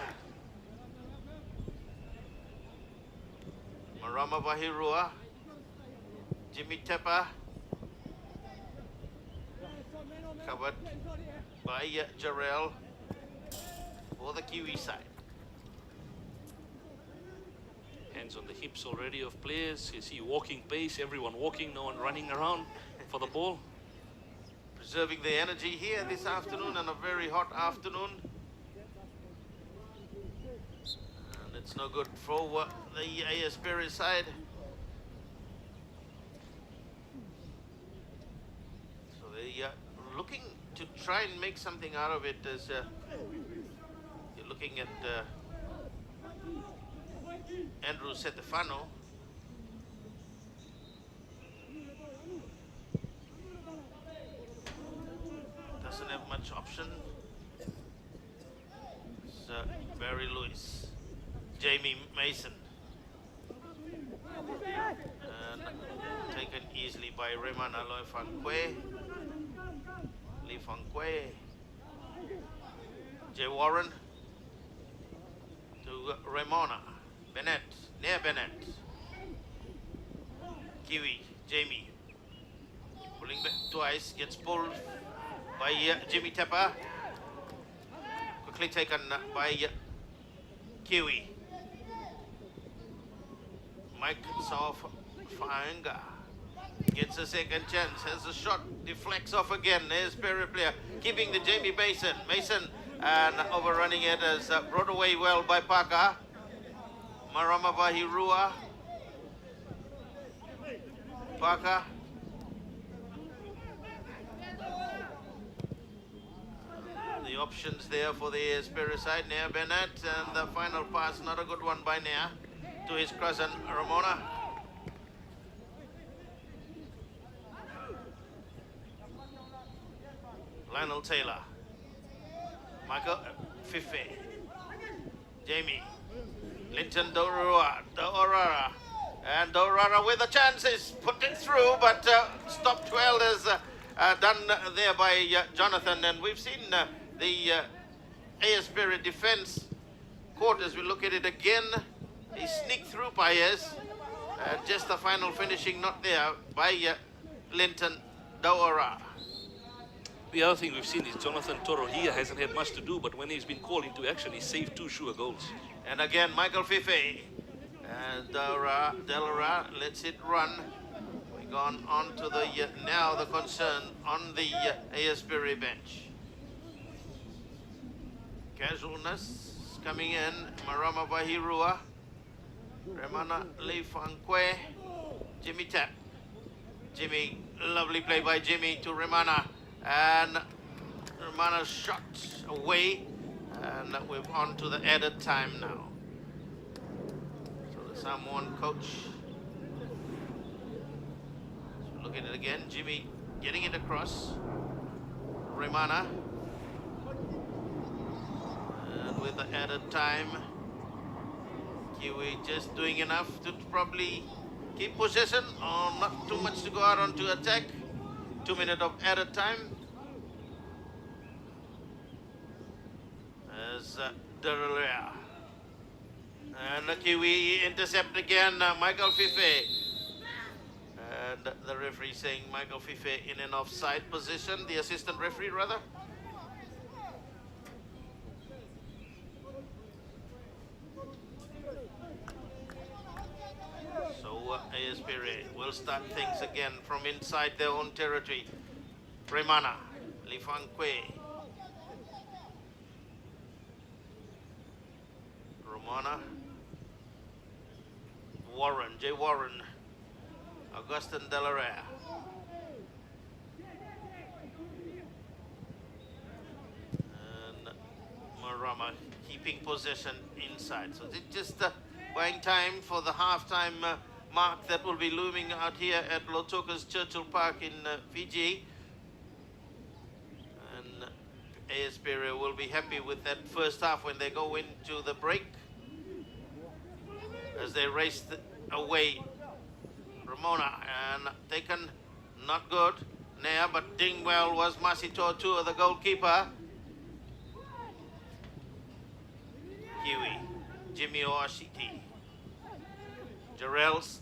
Marama Vaihurua. Jimmy Tepper. Covered by Jarrell for the Kiwi side. Hands on the hips already of players. You see walking pace, everyone walking, no one running around for the ball. Preserving the energy here this afternoon on a very hot afternoon. And it's no good for the AS Pirae side. So they looking to try and make something out of it as you're looking at Andrew Setefano. Doesn't have much option. It's Barry Lewis, Jamie Mason, and taken easily by Remana Lee Fanque, Jay Warren to Ramona Bennett, near Bennett, Kiwi, Jamie, pulling back twice, gets pulled by Jimmy Tepper, quickly taken by Kiwi. Mike Sauf-Faenga gets a second chance, has a shot, deflects off again. There's Pirae player keeping the Jamie Mason and overrunning it as brought away well by Paka. Marama Vahirua, Paka. The options there for the AS Pirae side, Nea Bennett, and the final pass, not a good one by Nea, to his cousin Ramona. Lionel Taylor, Michael Fife, Jamie, Linton Dorara, and Dorara with a chance is put it through, but stopped well as done there by Jonathan. And we've seen the AS Pirae defense court as we look at it again. He sneaked through Paez, just the final finishing not there by Linton Dorara. The other thing we've seen is Jonathan Toro here hasn't had much to do, but when he's been called into action, he saved 2 sure goals. And again, Michael Fife. And Delara lets it run. We've gone on to the now the concern on the AS Pirae bench. Casualness coming in. Marama Vahirua, Remana Leifanque, Jimmy Tap. Jimmy, lovely play by Jimmy to Remana. And Romana shot away, and we're on to the added time now. So the Samoan coach, so look at it again. Jimmy getting it across. Romana, and with the added time, Kiwi just doing enough to probably keep possession, or not too much to go out onto attack. 2 minutes of added time as Derelia and the Kiwi intercept again. Michael Fife, and the referee saying Michael Fife in an offside position, the assistant referee rather. AS Pirae will start things again from inside their own territory. Remana, Lifanque, Romana, Warren, Jay Warren, Augustin Delarare. And Marama keeping possession inside. So it's just buying time for the halftime mark that will be looming out here at Lautoka's Churchill Park in Fiji. And AS Pirae will be happy with that first half when they go into the break. As they race away, Ramona, and taken, not good, Nea, but ding well was Masito Tua, the goalkeeper. Kiwi, Jimmy Oashiti. Jarrell's,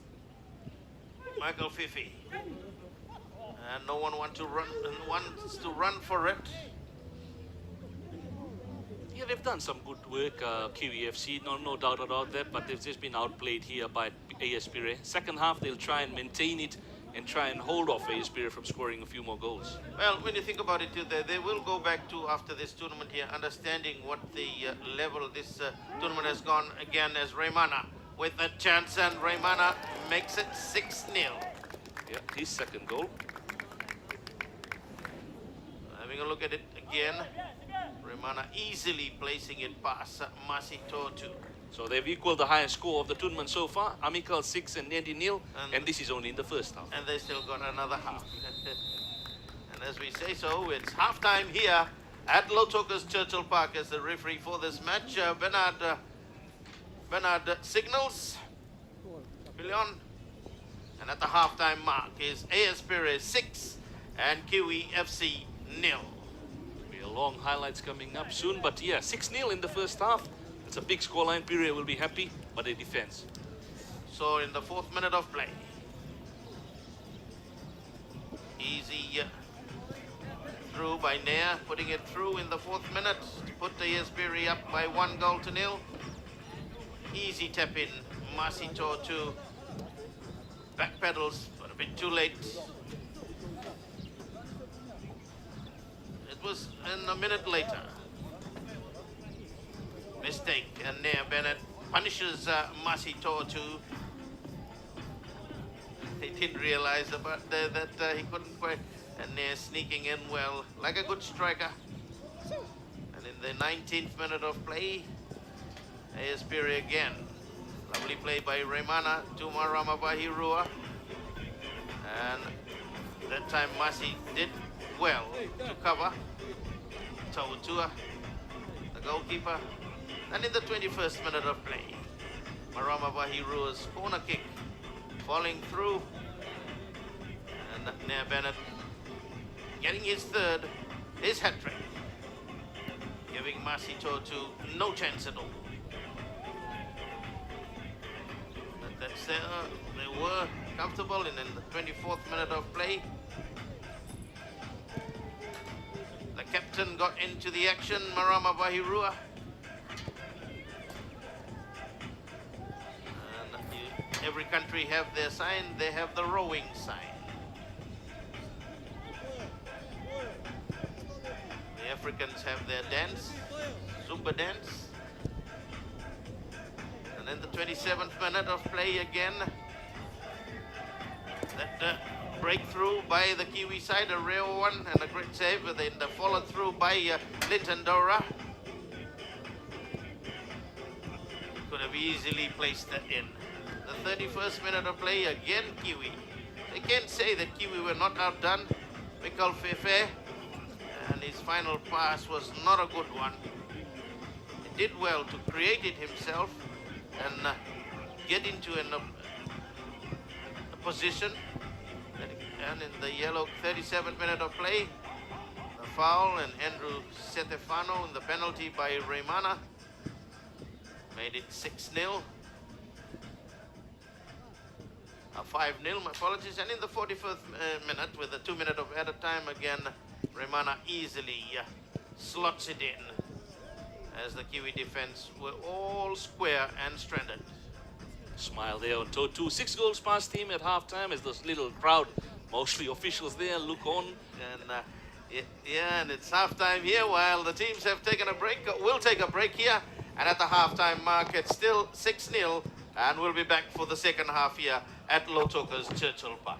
Michael Fife, and no one wants to run for it. Yeah, they've done some good work, Kiwi FC, no doubt about that, but they've just been outplayed here by AS Pirae. Second half, they'll try and maintain it and try and hold off AS Pirae from scoring a few more goals. Well, when you think about it, too, they will go back to after this tournament here, understanding what the level this tournament has gone again as Raymana with a chance, and Raymana makes it 6-0. Yeah, his second goal. Having a look at it again, Raymana easily placing it past Masi Tortu. So they've equaled the highest score of the tournament so far. Amical 6 and Nandi 0, and this is only in the first half. And they still got another half. And as we say so, it's halftime here at Lautoka's Churchill Park as the referee for this match. Bernard signals. Billion. And at the halftime mark is AS Pirae 6 and Kiwi FC 0. Be a long highlights coming up soon, but yeah, 6-0 in the first half. It's a big scoreline. Pirae will be happy, but they defense. So in the 4th minute of play, easy through by Nair, putting it through in the 4th minute to put the AS Pirae up by 1-0. Easy tap in, Masito to back pedals, but a bit too late. It was in a minute later. Mistake, and Nair Bennett punishes Masito too. They didn't realize about that he couldn't quite, and Nair sneaking in well, like a good striker. And in the 19th minute of play, AS Pirae again. Lovely play by Raymana to Marama Bahirua. And that time Masi did well to cover. Tautua, the goalkeeper. And in the 21st minute of play, Marama Bahirua's corner kick falling through. And Nair Bennett getting his third, his hat-trick. Giving Masito to no chance at all. But that's they were comfortable, and in the 24th minute of play, the captain got into the action, Marama Bahirua. And every country have their sign, they have the rowing sign. The Africans have their dance, Zumba dance. And in the 27th minute of play again, that breakthrough by the Kiwi side, a rare one and a great save, and then the followed through by Linton Dora. Could have easily placed that in. The 31st minute of play, again Kiwi. They can't say that Kiwi were not outdone. Mikal Fefe, and his final pass was not a good one. He did well to create it himself and get into a position. And in the yellow 37th minute of play, the foul, and Andrew Setefano in the penalty by Raymana made it 6-0. 5-0, my apologies. And in the 41st minute, with the 2 minute of added time again, Raymana easily slots it in as the Kiwi defense were all square and stranded. Smile there on Totu. 6 goals past team at halftime as this little crowd, mostly officials there, look on. And yeah, and it's halftime here while the teams have taken a break. We'll take a break here, and at the halftime mark, it's still 6-0, and we'll be back for the second half here at Lautoka's Churchill Park.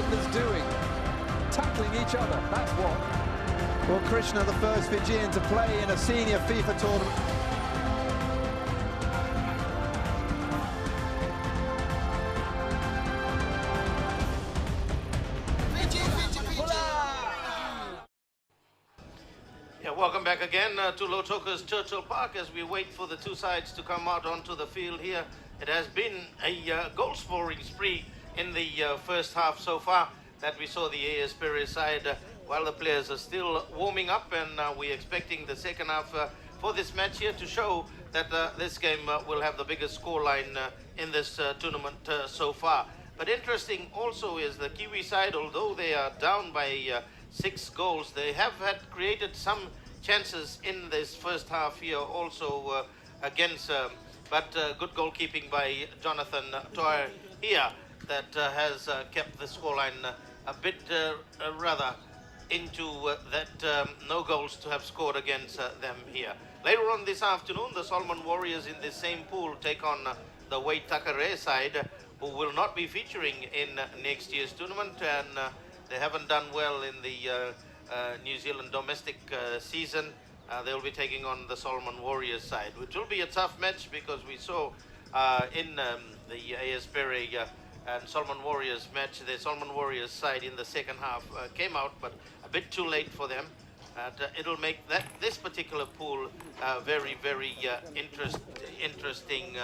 defenders doing? Tackling each other, that's what. Well, Krishna, the first Fijian to play in a senior FIFA tournament. Yeah, welcome back again to Lautoka's Churchill Park as we wait for the two sides to come out onto the field here. It has been a goal scoring spree in the first half so far that we saw the AS Pirae side while the players are still warming up, and we're expecting the second half for this match here to show that this game will have the biggest scoreline in this tournament so far. But interesting also is the Kiwi side, although they are down by 6 goals, they have had created some chances in this first half here also against, but good goalkeeping by Jonathan Toir here that has kept the scoreline a bit rather into that no goals to have scored against them here. Later on this afternoon, the Solomon Warriors in the same pool take on the Waitakere side, who will not be featuring in next year's tournament, and they haven't done well in the New Zealand domestic season. They will be taking on the Solomon Warriors side, which will be a tough match because we saw in the AS Pirae and Solomon Warriors match, the Solomon Warriors side in the second half came out, but a bit too late for them. It'll make this particular pool very, very interesting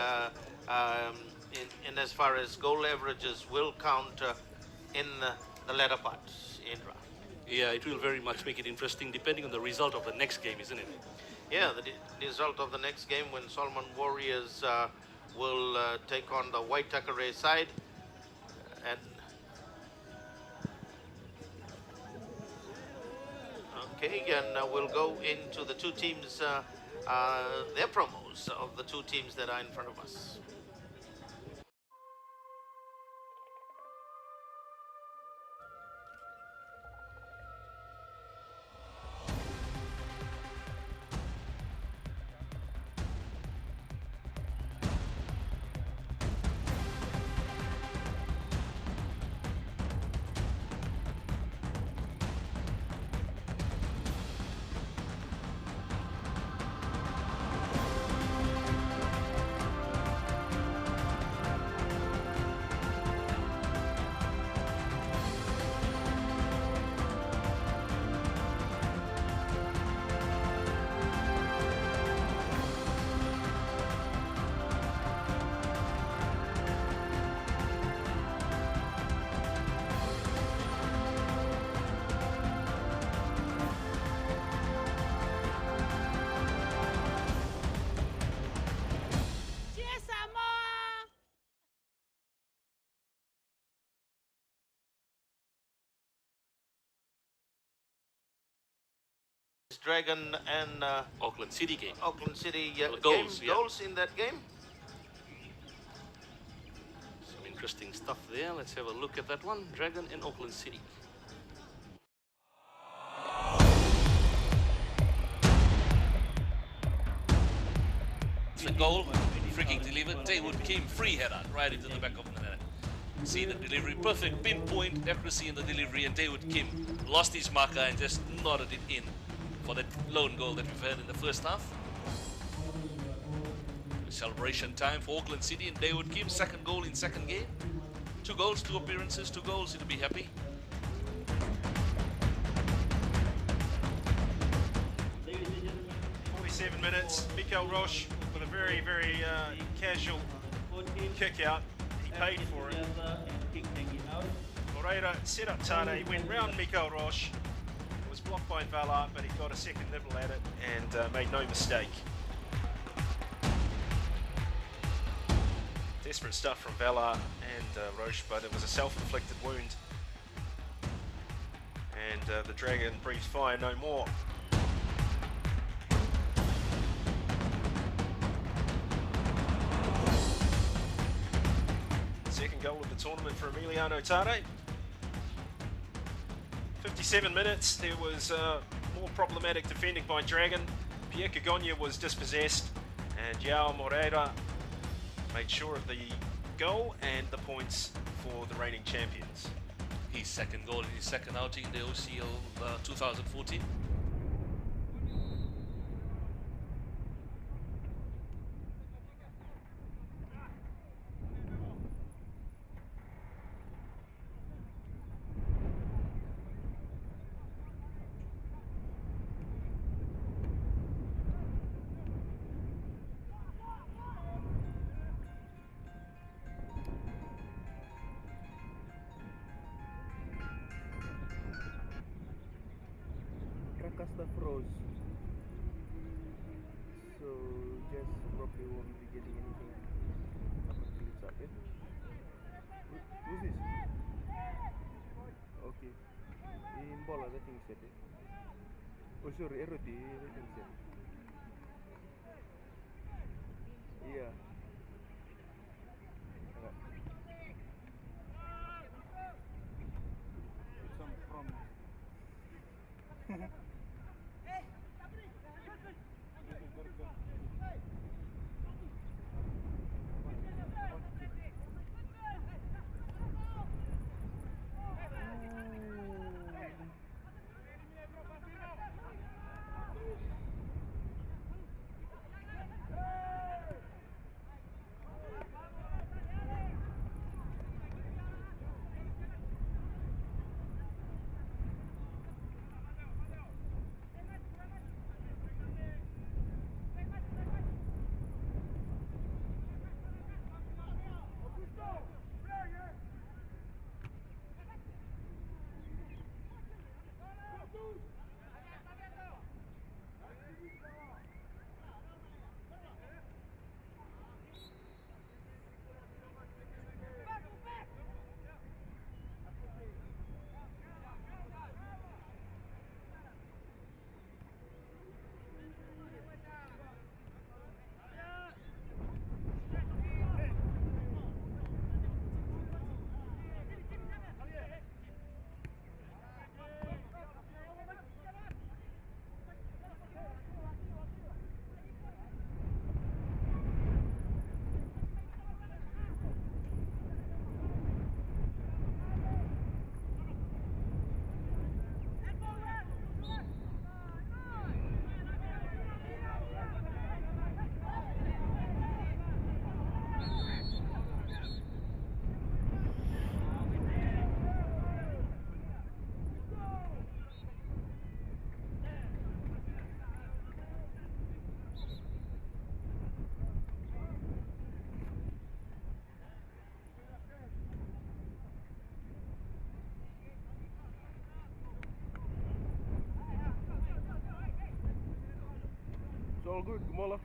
in as far as goal averages will count in the latter part. Indra. Yeah, it will very much make it interesting depending on the result of the next game, isn't it? Yeah, the result of the next game when Solomon Warriors will take on the Waitakere side. And okay, and we'll go into the two teams, their promos of the two teams that are in front of us. Dragon and Auckland City game. Auckland City goals, yeah. Goals in that game. Some interesting stuff there. Let's have a look at that one. Dragon and Auckland City. The goal, free kick delivered. Dawood Kim, free header right into the back of the net. See the delivery, perfect pinpoint accuracy in the delivery, and Dawood Kim lost his marker and just nodded it in for that lone goal that we've had in the first half. Celebration time for Auckland City and Dawood Kim, second goal in second game. 2 goals, 2 appearances, 2 goals, he'll be happy. Minutes, Mikael Roche with a very, very casual kick out. He paid for it. Moreira set up Tane, went round Mikael Roche. It was blocked by Vala, but he got a second nibble at it and made no mistake. Desperate stuff from Vala and Roche, but it was a self-inflicted wound. And the Dragon breathes fire no more. Second goal of the tournament for Emiliano Tare. 57 minutes, there was more problematic defending by Dragon. Pierre Cagonia was dispossessed and João Moreira made sure of the goal and the points for the reigning champions. his second goal in his second outing in the OCL 2014. Stuff froze, so just probably won't be getting anything up until it's up. Yeah? Who's this? Okay, in bola the thing set. Oh sorry, Eroti the thing set. Yeah. Some promise. It's all good, Mola.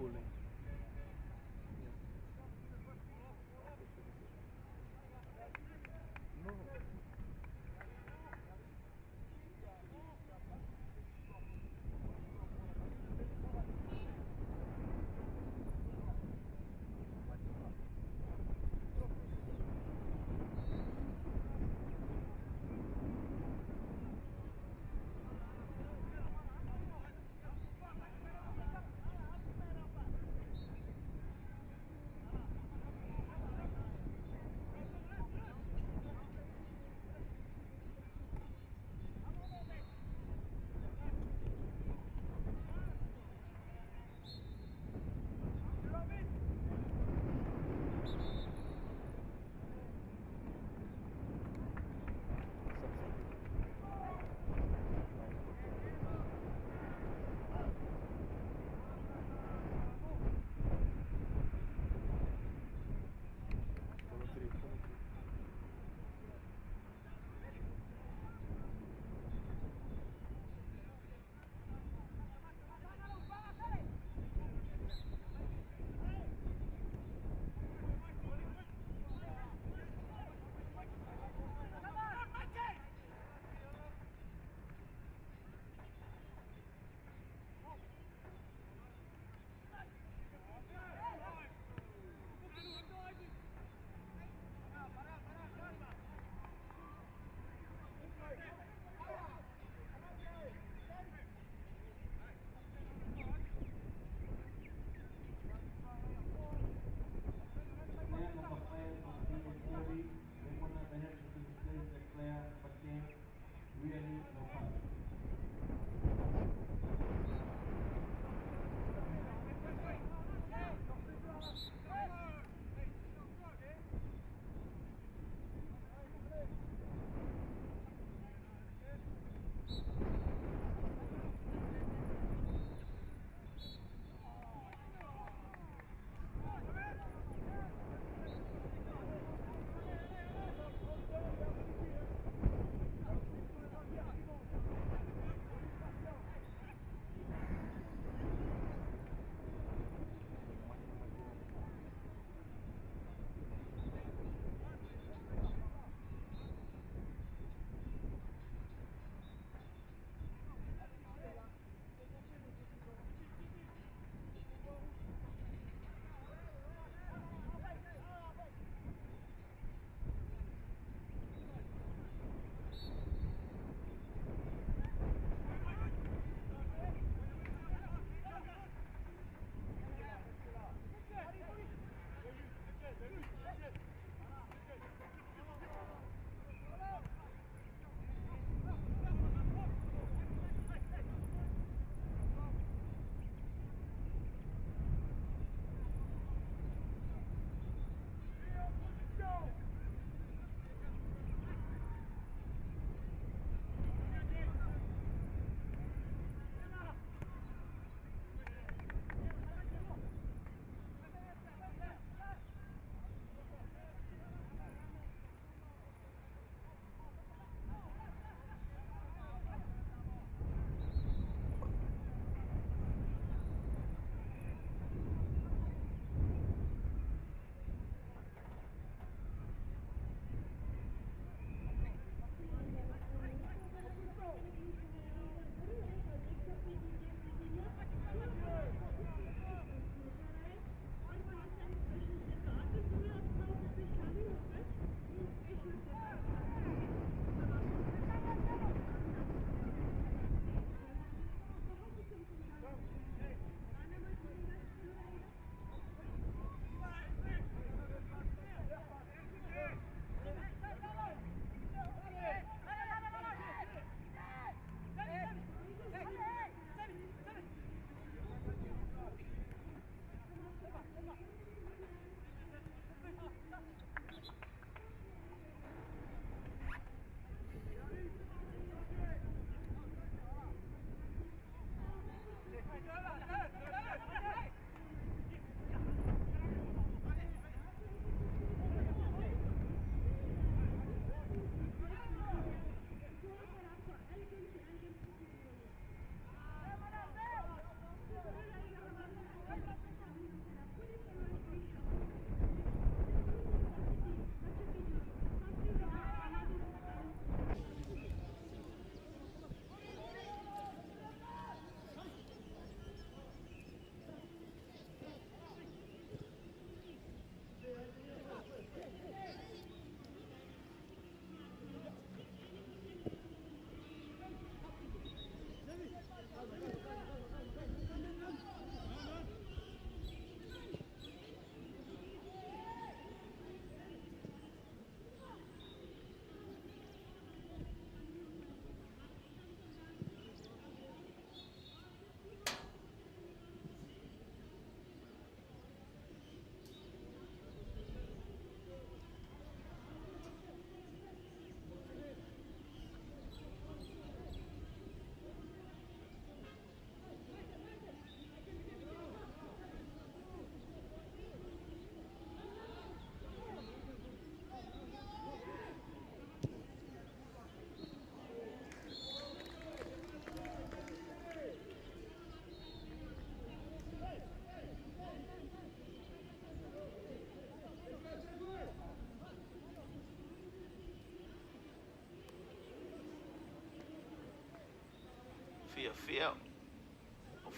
bullying. No.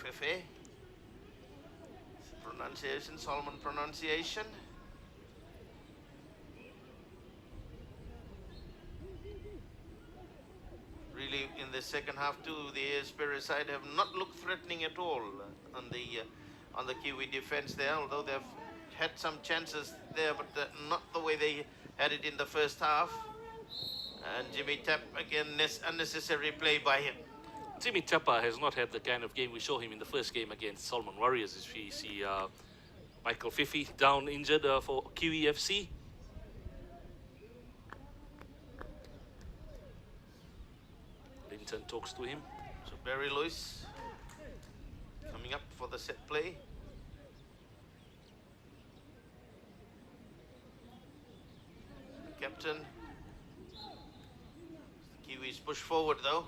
Fefe. Pronunciation, Solomon pronunciation. Really, in the second half too, the Pirae side have not looked threatening at all on the Kiwi defense there, although they've had some chances there, but not the way they had it in the first half. And Jimmy Tapp, again, unnecessary play by him. Jimmy Tappa has not had the kind of game we saw him in the first game against Solomon Warriors. As we see Michael Fifi down injured for Kiwi FC. Linton talks to him. So Barry Lewis coming up for the set play. The captain. The Kiwis push forward though.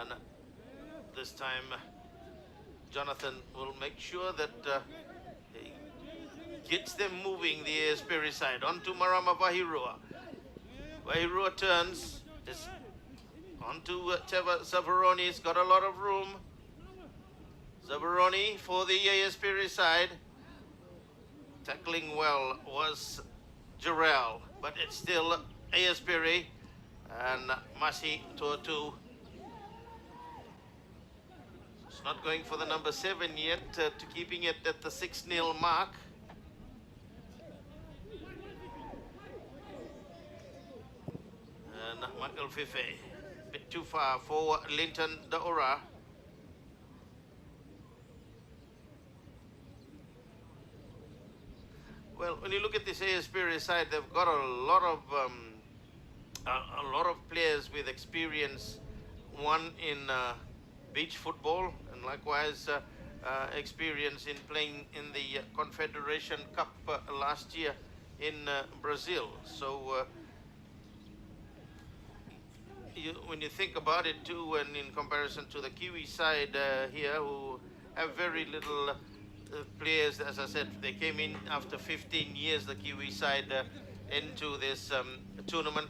And this time Jonathan will make sure that he gets them moving, the Pirae side. On to Marama Vahirua. Vahirua turns. Is on to Teva Zavaroni. He's got a lot of room. Zavaroni for the Pirae side. Tackling well was Jarrell, but it's still Pirae and Masi Tuatu. It's not going for the number 7 yet, to keeping it at the 6-0 mark. And Michael Fife, a bit too far for Linton Daura. Well, when you look at this Pirae side, they've got a lot of players with experience. One in beach football, and likewise experience in playing in the Confederation Cup last year in Brazil. So when you think about it too, and in comparison to the Kiwi side here, who have very little players, as I said, they came in after 15 years, the Kiwi side, into this tournament.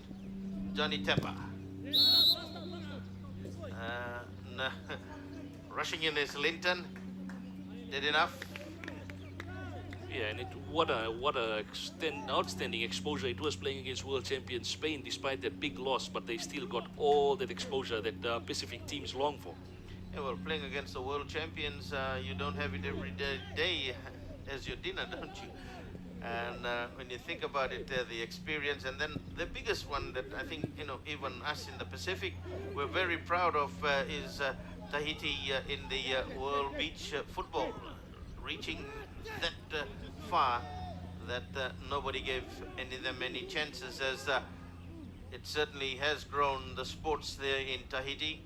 Johnny Teppa. Rushing in is Linton. Did enough. Yeah, and what a outstanding exposure it was playing against world champion Spain, despite that big loss. But they still got all that exposure that Pacific teams long for. Yeah, well, playing against the world champions, you don't have it every day as your dinner, don't you? And when you think about it, the experience, and then the biggest one that I think, even us in the Pacific, we're very proud of is Tahiti in the World Beach Football, reaching that far that nobody gave them any chances, as it certainly has grown the sports there in Tahiti.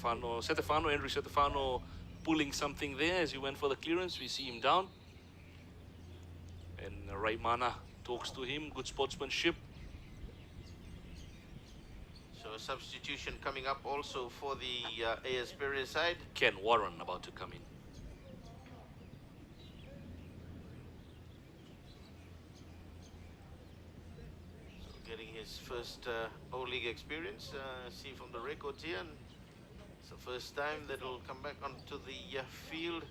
Henry Stefano pulling something there as he went for the clearance. We see him down. And Raimana talks to him, good sportsmanship. So a substitution coming up also for the Pirae side. Ken Warren about to come in. So getting his first O-League experience, see from the records here. And it's the first time that he'll come back onto the field.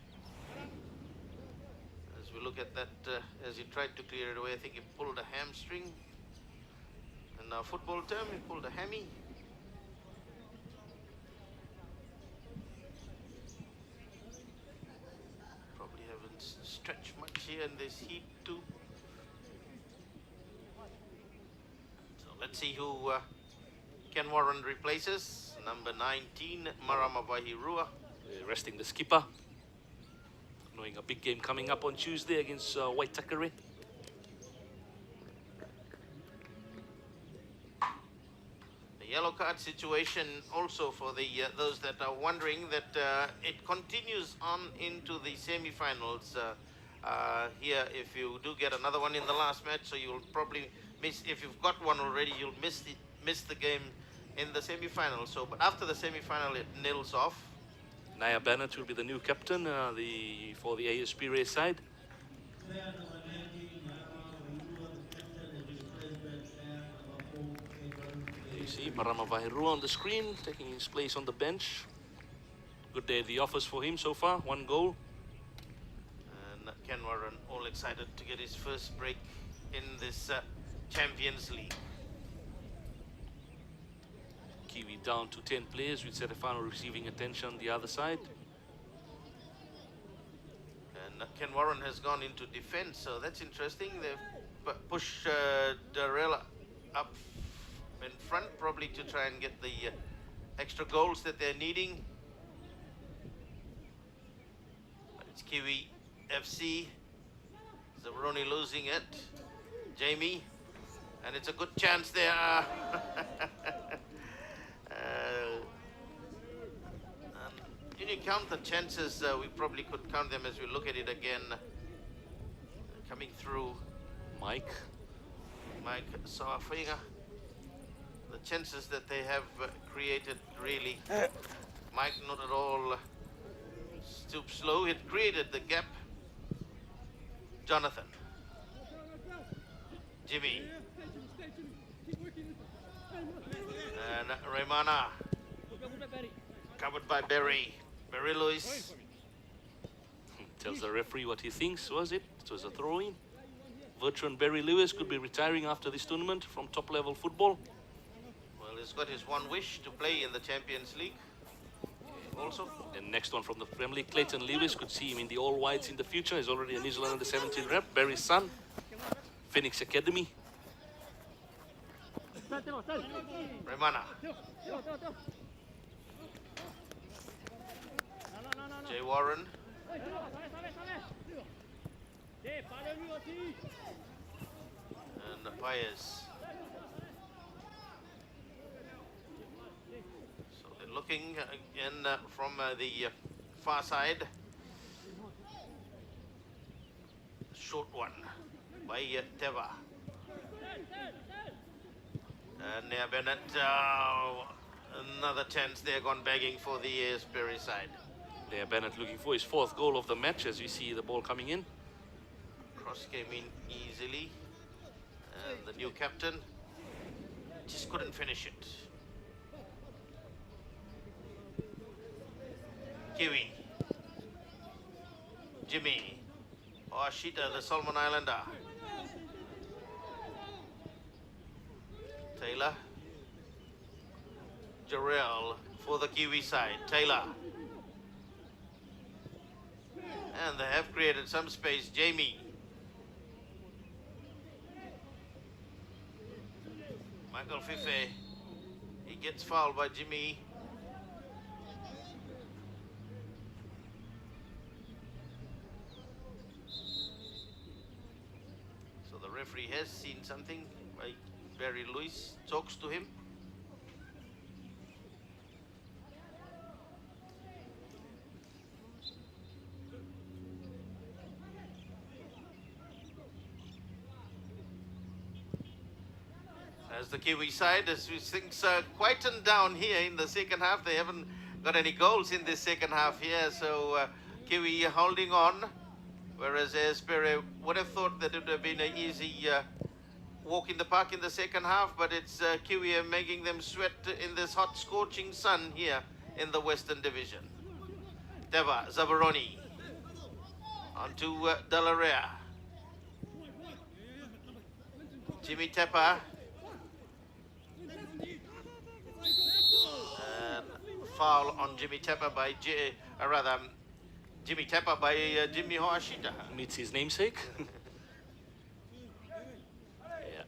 As we look at that, as he tried to clear it away, I think he pulled a hamstring. In our football term, he pulled a hammy. Probably haven't stretched much here in this heat too. So let's see who Ken Warren replaces. Number 19, Marama Vahirua. Resting the skipper. Knowing a big game coming up on Tuesday against Waitakere. The yellow card situation also for the those that are wondering, that it continues on into the semi-finals here. If you do get another one in the last match, so you'll probably miss, if you've got one already, you'll miss the game in the semi-final. So, but after the semi-final, it nils off. Naya Bennett will be the new captain for the Pirae side. You see Marama Vahirua on the screen, taking his place on the bench. Good day at the office for him so far, 1 goal. And Ken Warren all excited to get his first break in this Champions League. Kiwi down to 10 players with Serafano receiving attention on the other side. And Ken Warren has gone into defense, so that's interesting. They've pushed Darrell up in front, probably to try and get the extra goals that they're needing. But it's Kiwi FC. Zabroni losing it. Jamie, and it's a good chance there. When you count the chances, we probably could count them as we look at it again. Coming through. Mike. Soafinga. The chances that they have created, really. Mike not at all stoops low. It created the gap. Jonathan. Jimmy. And Raymana. Covered by Barry Lewis. Tells the referee what he thinks, was it? It was a throw-in. Veteran Barry Lewis could be retiring after this tournament from top-level football. Well, he's got his one wish to play in the Champions League also. And next one from the Premier League, Clayton Lewis, could see him in the All Whites in the future. He's already a New Zealand under 17 rep. Barry's son, Phoenix Academy. Raymana. Jay Warren. And the Pires. So they're looking again from the far side. Short one by Teva. And Nea Bennett, another chance there, gone begging for the Asbury side. There, Bennett looking for his 4th goal of the match as we see the ball coming in. Cross came in easily. And the new captain just couldn't finish it. Kiwi. Jimmy. Ashita, the Solomon Islander. Taylor. Jarrell for the Kiwi side. Taylor. And they have created some space. Jamie. Michael Fife. He gets fouled by Jimmy. So the referee has seen something. Barry Lewis talks to him. As the Kiwi side, as things quietened down here in the second half. They haven't got any goals in this second half here, so Kiwi holding on, whereas Pirae would have thought that it would have been an easy walk in the park in the second half, but it's Kiwi making them sweat in this hot scorching sun here in the Western Division. Teva Zabaroni onto Delaria. Jimmy Tepa. Foul on Jimmy Tepa by Jimmy Tepa by Jimmy Hoashita. Meets his namesake. Yeah,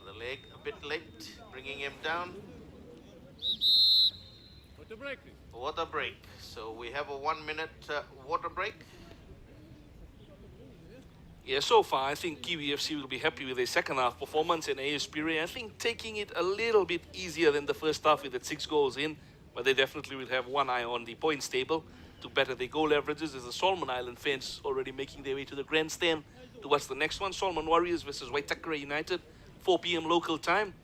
the leg a bit late, bringing him down. Water break, please. Water break. So we have a 1 minute water break. Yeah, so far I think Kiwi FC will be happy with their second half performance, and AS Pirae, I think, taking it a little bit easier than the first half with the 6 goals in. But they definitely will have one eye on the points table to better their goal averages, as the Solomon Island fans already making their way to the grandstand to watch the next one. Solomon Warriors versus Waitakere United, 4 p.m. local time.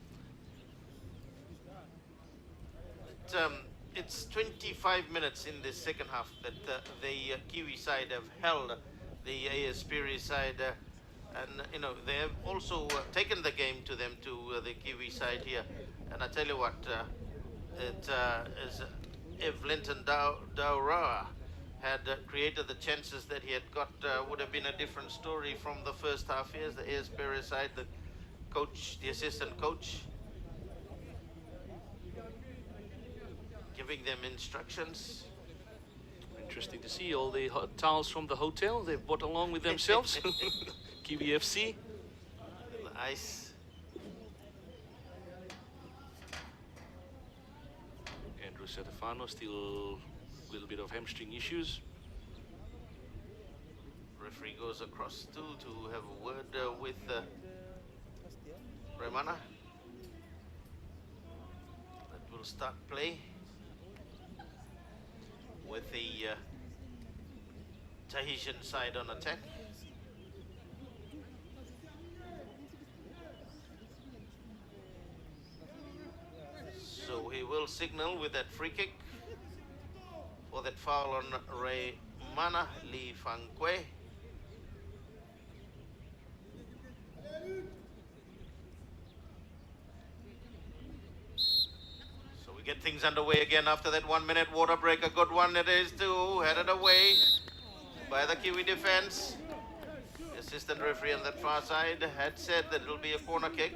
It's 25 minutes in this second half that the Kiwi side have held the AS Pirae side, and you know they have also taken the game to them, to the Kiwi side here. And I tell you what, it is if Linton Daura had created the chances that he had got, would have been a different story from the first half. Here's the AS Pirae side, the coach, the assistant coach, giving them instructions. Interesting to see all the towels from the hotel they've brought along with themselves. Kiwi FC. The ice. Andrew Setefano still a little bit of hamstring issues. Referee goes across too to have a word with Remana. That will start play with the Tahitian side on attack. So he will signal with that free kick for that foul on Remana Li Fangque. Get things underway again after that 1 minute water break. A good one it is too. Headed away by the Kiwi defense. The assistant referee on that far side had said that it'll be a corner kick.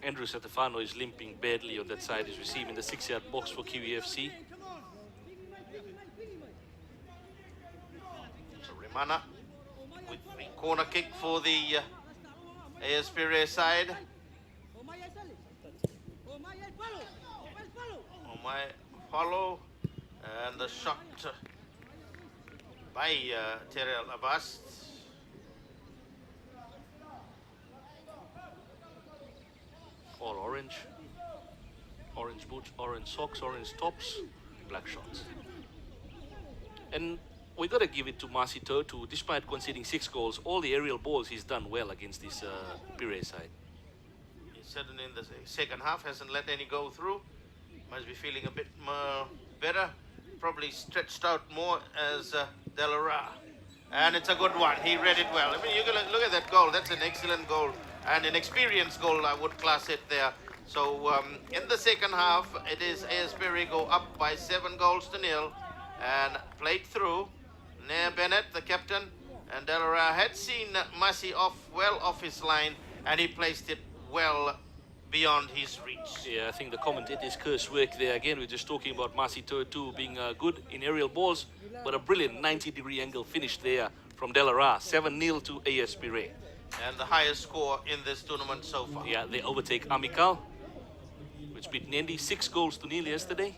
Andrew Setefano is limping badly on that side. He's receiving the 6-yard box for Kiwi FC. So Remana with the corner kick for the AS Pirae side. My follow and the shot by Terrell Abast. All orange. Orange boots, orange socks, orange tops, black shorts. And we got to give it to Masi Totu. Despite conceding 6 goals, all the aerial balls he's done well against this Pirae side. He certainly in the second half hasn't let any go through. Must be feeling a bit more better. Probably stretched out more as Delara. And it's a good one. He read it well. I mean, you can look at that goal. That's an excellent goal. And an experienced goal, I would class it there. So in the second half, it is AS Pirae go up by 7 goals to 0. And played through. Nair Bennett, the captain, and Delara had seen Masi well off his line. And he placed it well beyond his reach. Yeah, I think the commentator's curse work there again. We're just talking about Masi Totu being good in aerial balls, but a brilliant 90-degree angle finish there from Delara. 7-0 to AS Pirae. And the highest score in this tournament so far. Yeah, they overtake Amical, which beat Nendi 6 goals to 0 yesterday.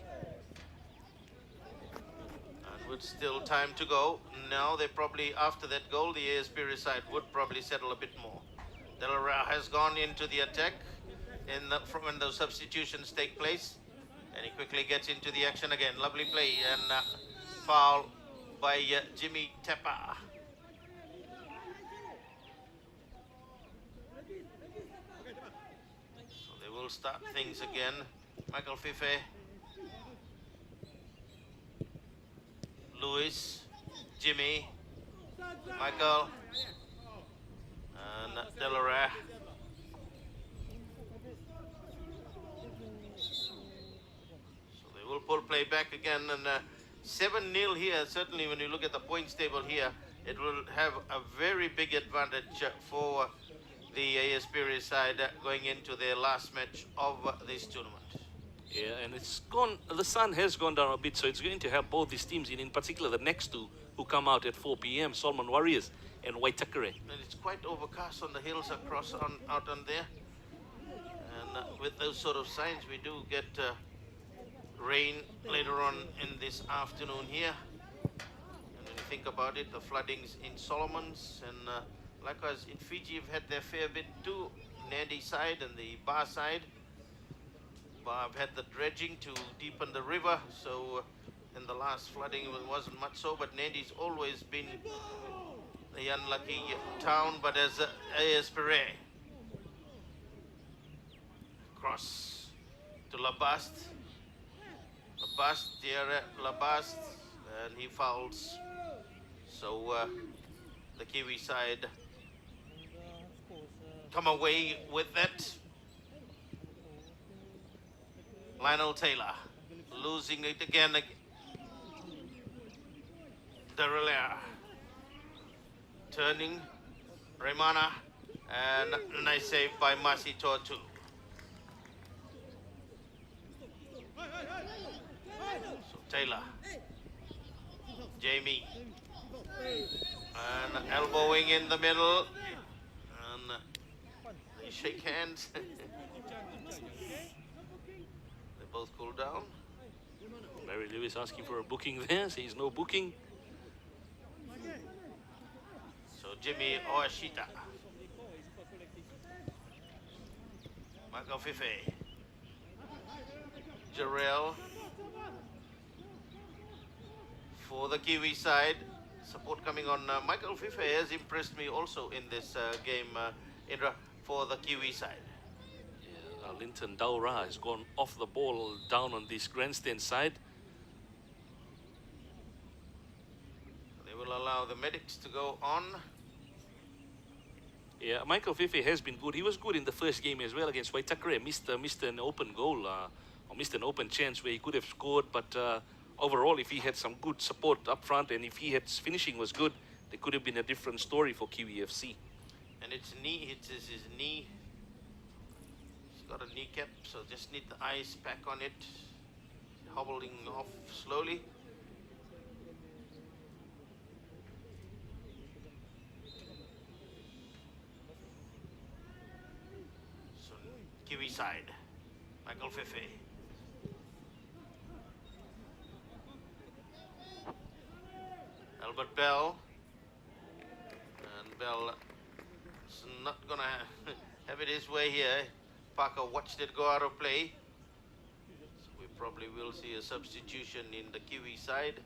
And with still time to go, now they probably, after that goal, the AS Pirae side would probably settle a bit more. Delara has gone into the attack when those substitutions take place, and he quickly gets into the action again. Lovely play and foul by Jimmy Tepa. So they will start things again. Michael Fife, Lewis, Jimmy, Michael, and Delara. Will pull play back again, and 7-0 here. Certainly when you look at the points table here, it will have a very big advantage for the AS Pirae side going into their last match of this tournament. Yeah, and it's gone, the sun has gone down a bit, so it's going to help both these teams, in particular the next two who come out at 4 p.m, Solomon Warriors and Waitakere. And it's quite overcast on the hills across out on there, and with those sort of signs we do get rain later on in this afternoon here. And when you think about it, the floodings in Solomons and likewise in Fiji have had their fair bit too. Nandi side and the Bar side. Bar have had the dredging to deepen the river, so in the last flooding it wasn't much so, but Nandi's always been the unlucky town, but as AS Pirae. Cross to Labast. Labast, dear Labast, and he fouls. So the Kiwi side come away with that. Lionel Taylor losing it again Darrella. Turning. Raimana. And nice save by Masi Tortu. So Taylor. Jamie. And elbowing in the middle. And they shake hands. They both cool down. Mary Lewis asking for a booking there, says no booking. So Jimmy Oashita. Michael Fife. Jarrell. For the Kiwi side. Support coming on. Michael Fife has impressed me also in this game, Indra, for the Kiwi side. Yeah, Linton Daura has gone off the ball down on this grandstand side. They will allow the medics to go on. Yeah, Michael Fife has been good. He was good in the first game as well against Waitakere. Missed an open goal, or missed an open chance where he could have scored. But overall, if he had some good support up front and if his finishing was good, there could have been a different story for Kiwi FC. And it's knee, it's his knee. He's got a kneecap, so just need the ice pack on it. Hobbling off slowly. So Kiwi side, Michael Fife. Albert Bell. And Bell is not gonna have it his way here. Parker watched it go out of play. So we probably will see a substitution in the Kiwi side.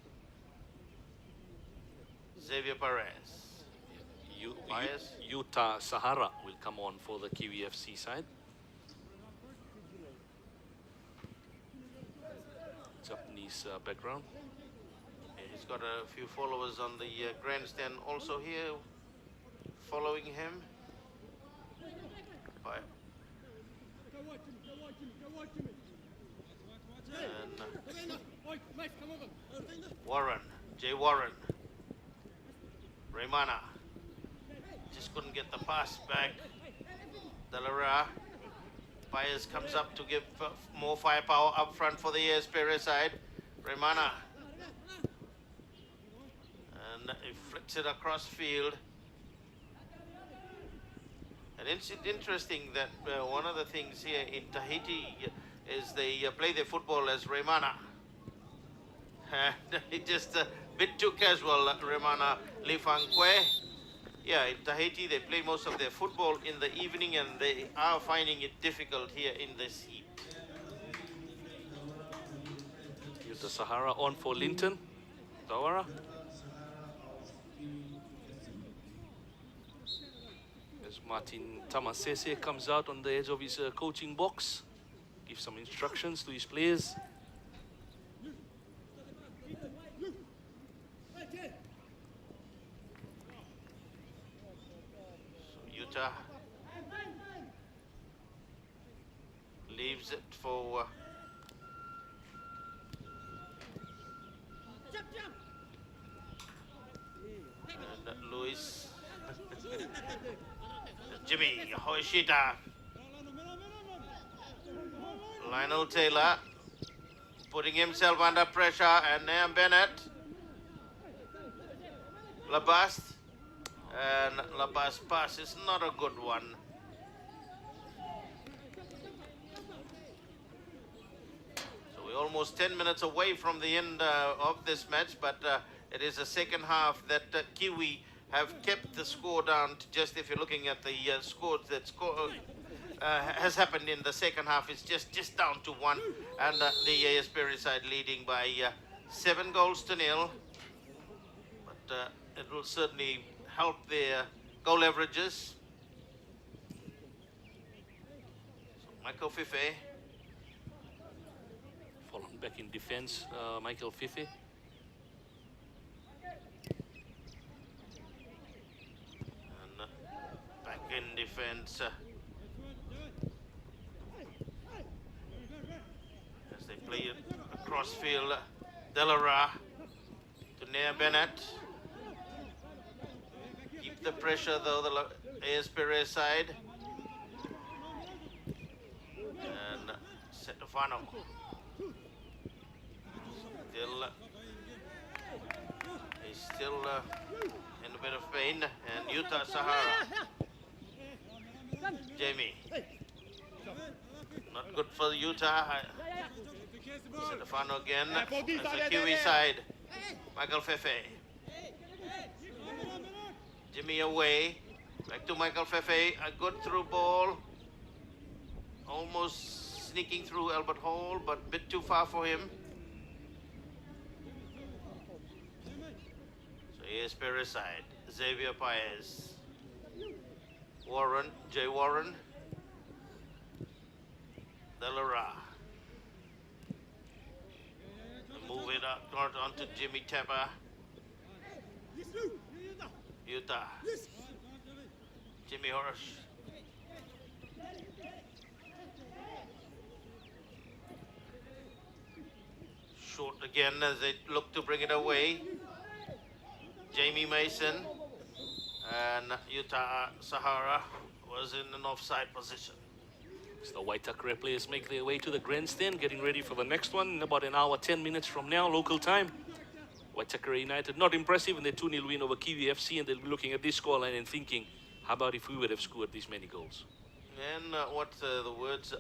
Xavier Perez. Bias. Utah Sahara will come on for the Kiwi FC side. Japanese background. He's got a few followers on the grandstand also here, following him. And Warren, Jay Warren. Raimana. Just couldn't get the pass back. Delara. Pius comes up to give more firepower up front for the Pirae side. Raimana. And he flicks it across field. And it's interesting that one of the things here in Tahiti is they play their football as Raimana. It's just a bit too casual, Raimana Lifankwe. Yeah, in Tahiti they play most of their football in the evening and they are finding it difficult here in this heat. Utah Sahara on for Linton Daura. As Martin Tamasese comes out on the edge of his coaching box, gives some instructions to his players. So Utah leaves it for and Luis. Jimmy Hoishita. Lionel Taylor putting himself under pressure, and Nam Bennett. Labast. And Labast's pass is not a good one. So we're almost 10 minutes away from the end of this match, but it is the second half that Kiwi have kept the score down to just, if you're looking at the scores that has happened in the second half, it's just down to 1, and the Pirae side leading by 7 goals to 0. But it will certainly help their goal averages. So Michael Fife. Fallen back in defense, Michael Fife. Back in defense as they play it across field. Delara to Linnea Bennett. Keep the pressure though, the AS Pirae side. And Setofano. He's still in a bit of pain. And Utah Sahara. Jamie. Not good for Utah. Setofano again. That's the Kiwi side. Michael Fefe. Jimmy away. Back to Michael Fefe. A good through ball. Almost sneaking through Albert Hall, but a bit too far for him. So here's Pirae side. Xavier Paez. Warren. Jay Warren. Delara. Move it up onto Jimmy Tepper. Utah. Jimmy Horace. Short again as they look to bring it away. Jamie Mason and Utah Sahara was in an offside position. So the Waitakere players make their way to the grandstand, getting ready for the next one in about an hour, 10 minutes from now, local time. Waitakere United, not impressive in their 2-0 win over Kiwi FC, and they'll be looking at this scoreline and thinking, how about if we would have scored these many goals? And what the words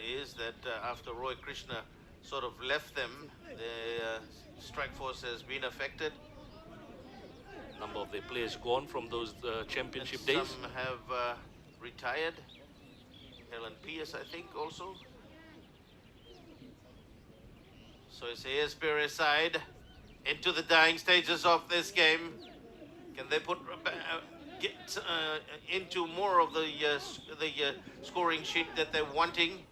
is that after Roy Krishna sort of left them, the strike force has been affected. Number of their players gone from those championship days. Some have retired. Helen Pierce, I think, also. So it's AS Pirae side into the dying stages of this game. Can they put get into more of the scoring sheet that they're wanting?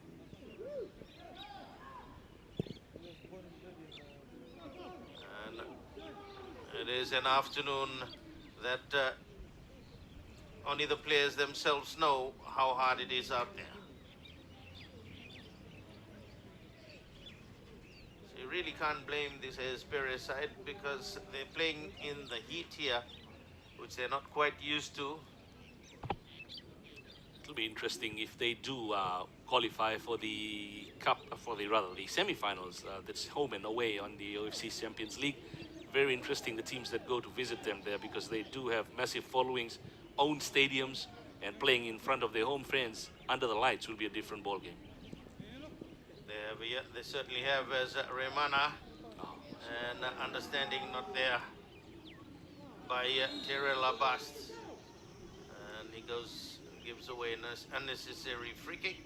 And it is an afternoon that only the players themselves know how hard it is out there. So you really can't blame this AS Pirae side because they're playing in the heat here, which they're not quite used to. It'll be interesting if they do qualify for the cup, the semi-finals. That's home and away on the OFC Champions League. Very interesting, the teams that go to visit them there, because they do have massive followings, own stadiums, and playing in front of their home fans under the lights will be a different ball game. They certainly have as Remana, and understanding not there by Terrell Labast. And he gives away an unnecessary free kick.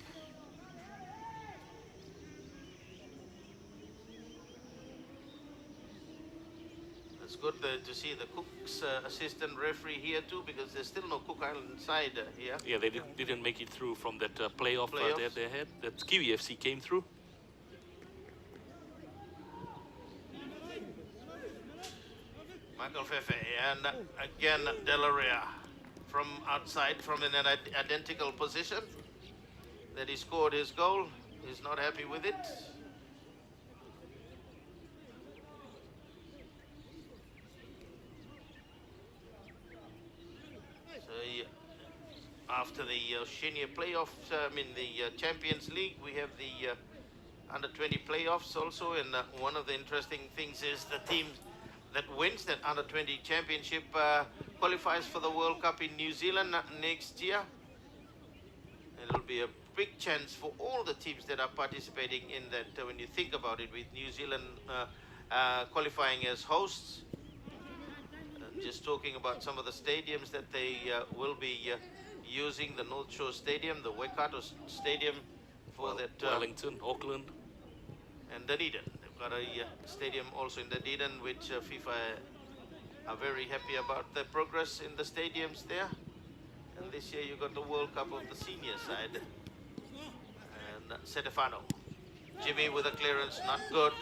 It's good to see the Cook's assistant referee here too, because there's still no Cook Island side here. Yeah, they didn't make it through from that playoff that they had. That Kiwi FC came through. Michael Fefe and again Delaria from outside from an identical position that he scored his goal. He's not happy with it. After the Oceania playoffs, the Champions League, we have the under-20 playoffs also, and one of the interesting things is the team that wins that under-20 championship qualifies for the World Cup in New Zealand next year. It'll be a big chance for all the teams that are participating in that, when you think about it, with New Zealand qualifying as hosts. Just talking about some of the stadiums that they will be using, the North Shore Stadium, the Waikato Stadium for that. Wellington, Auckland. And Dunedin. They've got a stadium also in Dunedin, which FIFA are very happy about the progress in the stadiums there. And this year you got the World Cup of the senior side. And Setefano. Jimmy with a clearance, not good.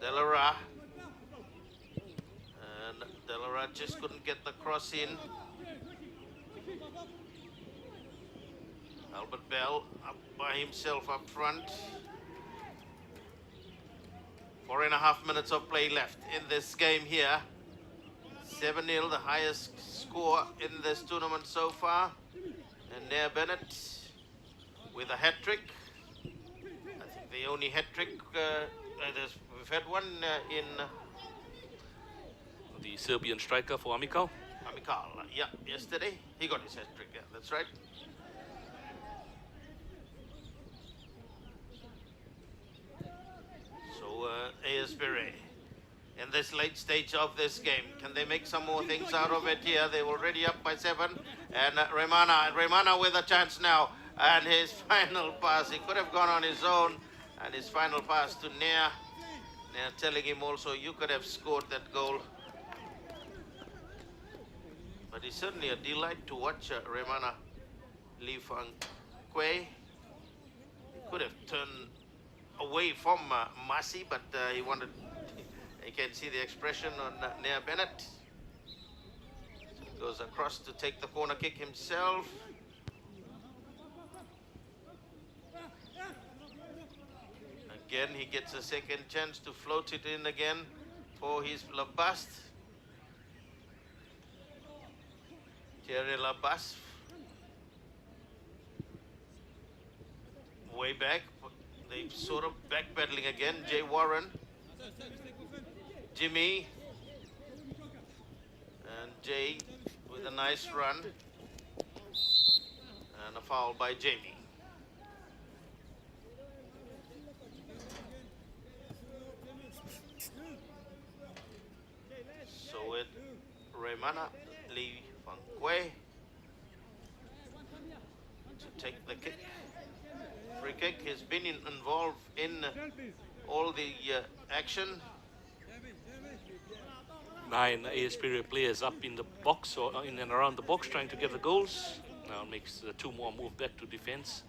Delara. And Delara just couldn't get the cross in. Albert Bell up by himself up front. 4.5 minutes of play left in this game here. 7-0, the highest score in this tournament so far. And Nair Bennett with a hat-trick. I think the only hat-trick, we've had one in The Serbian striker for Amical. yeah, yesterday. He got his hat-trick, yeah, that's right. So, AS Pirae in this late stage of this game. Can they make some more things out of it here? They're already up by 7. And Remana with a chance now. And his final pass, he could have gone on his own. And his final pass to Nair. Nair telling him also, you could have scored that goal. But it's certainly a delight to watch Remana Lee Fang Quay. He could have turned away from Masi, but he wanted. You can see the expression on Nair Bennett. So he goes across to take the corner kick himself. Again, he gets a second chance to float it in again for his Labast. Thierry Labast. Way back. They sort of backpedaling again. Jay Warren. Jimmy. And Jay with a nice run. And a foul by Jamie. So with Remana Lee Fang Quay to take the kick. Free kick has been involved in all the action. 9 AS Pirae players up in the box or in and around the box trying to get the goals. Now makes 2 more move back to defense.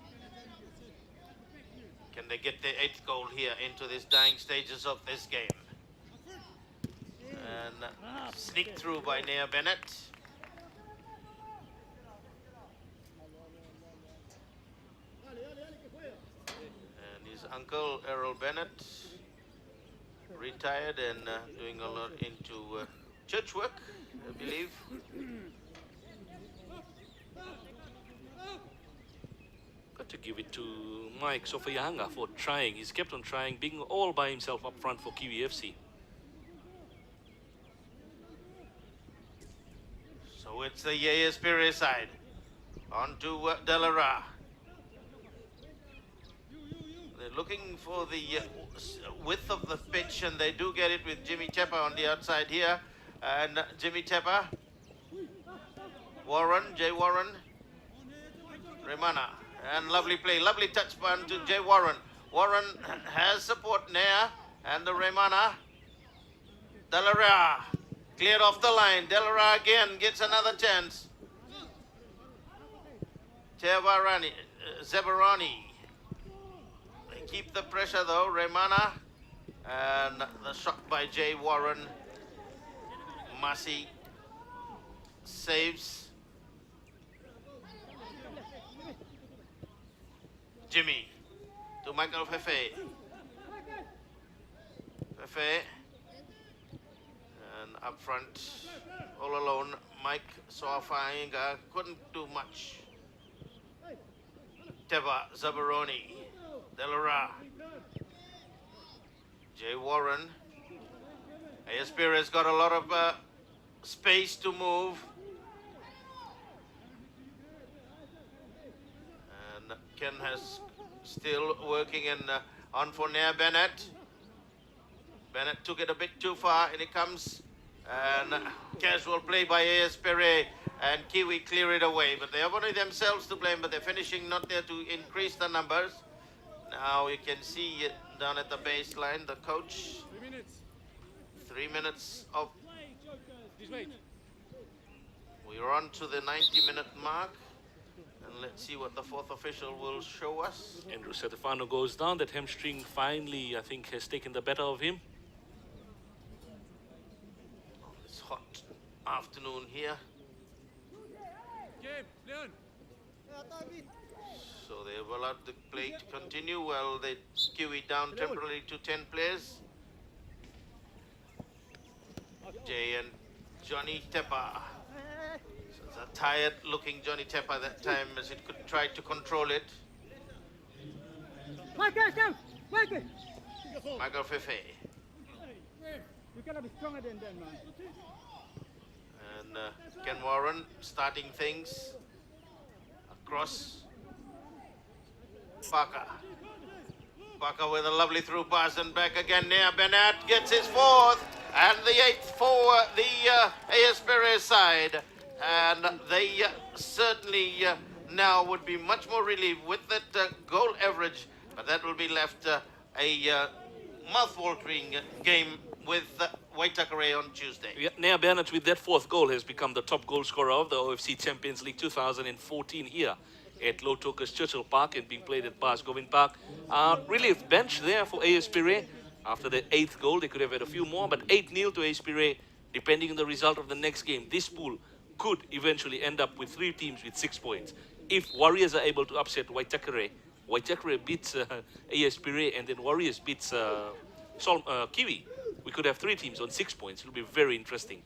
Can they get their 8th goal here into these dying stages of this game? And sneaked through by Nair Bennett. And his uncle Errol Bennett, retired and doing a lot into church work, I believe. Got to give it to Mike Sofayanga for trying. He's kept on trying, being all by himself up front for Kiwi FC. So it's the AS Pirae side. On to Delara. They're looking for the width of the pitch, and they do get it with Jimmy Tepper on the outside here. And Jimmy Tepper. Warren, Jay Warren. Remana. And lovely play, lovely touch button to Jay Warren. Warren has support Nair and the Remana. Delara. Cleared off the line. Delara again gets another chance. Zebarani. They keep the pressure though. Remana. And the shot by Jay Warren. Masi saves. Jimmy to Michael Fefe. Fefe. And up front, all alone, Mike Soafainga couldn't do much. Teva Zabaroni. Delara. Jay Warren. AS Pirae's got a lot of space to move. And Ken has still working in on for Nair Bennett. Bennett took it a bit too far, and it comes and casual play by AS Pirae, and Kiwi clear it away. But they have only themselves to blame, but they're finishing not there to increase the numbers. Now you can see it down at the baseline, the coach. 3 minutes of... We're on to the 90-minute mark. And let's see what the 4th official will show us. Andrew Setefano goes down. That hamstring finally, I think, has taken the better of him. This hot afternoon here. So they've allowed the play to continue while they Kiwi down temporarily to 10 players. Jay and Johnny Teppa. So it's a tired looking Johnny Teppa that time as it could try to control it. Michael Fefe. You gotta be stronger than that, man. And Ken Warren starting things across. Parker. Parker with a lovely through pass and back again. Nea Bennett gets his fourth and the eighth for the AS Pirae side. And they certainly now would be much more relieved with that goal average, but that will be left a mouth-watering game with Waitakere on Tuesday. Yeah, Nea Bennett with that fourth goal has become the top goal scorer of the OFC Champions League 2014 here at Lautoka's Churchill Park and being played at Bas Govind Park. Relief bench there for AS Pirae. After the eighth goal, they could have had a few more, but 8-0 to AS Pirae, depending on the result of the next game. This pool could eventually end up with 3 teams with 6 points. If Warriors are able to upset Waitakere, Waitakere beats AS Pirae, and then Warriors beats Kiwi, we could have 3 teams on 6 points. It'll be very interesting.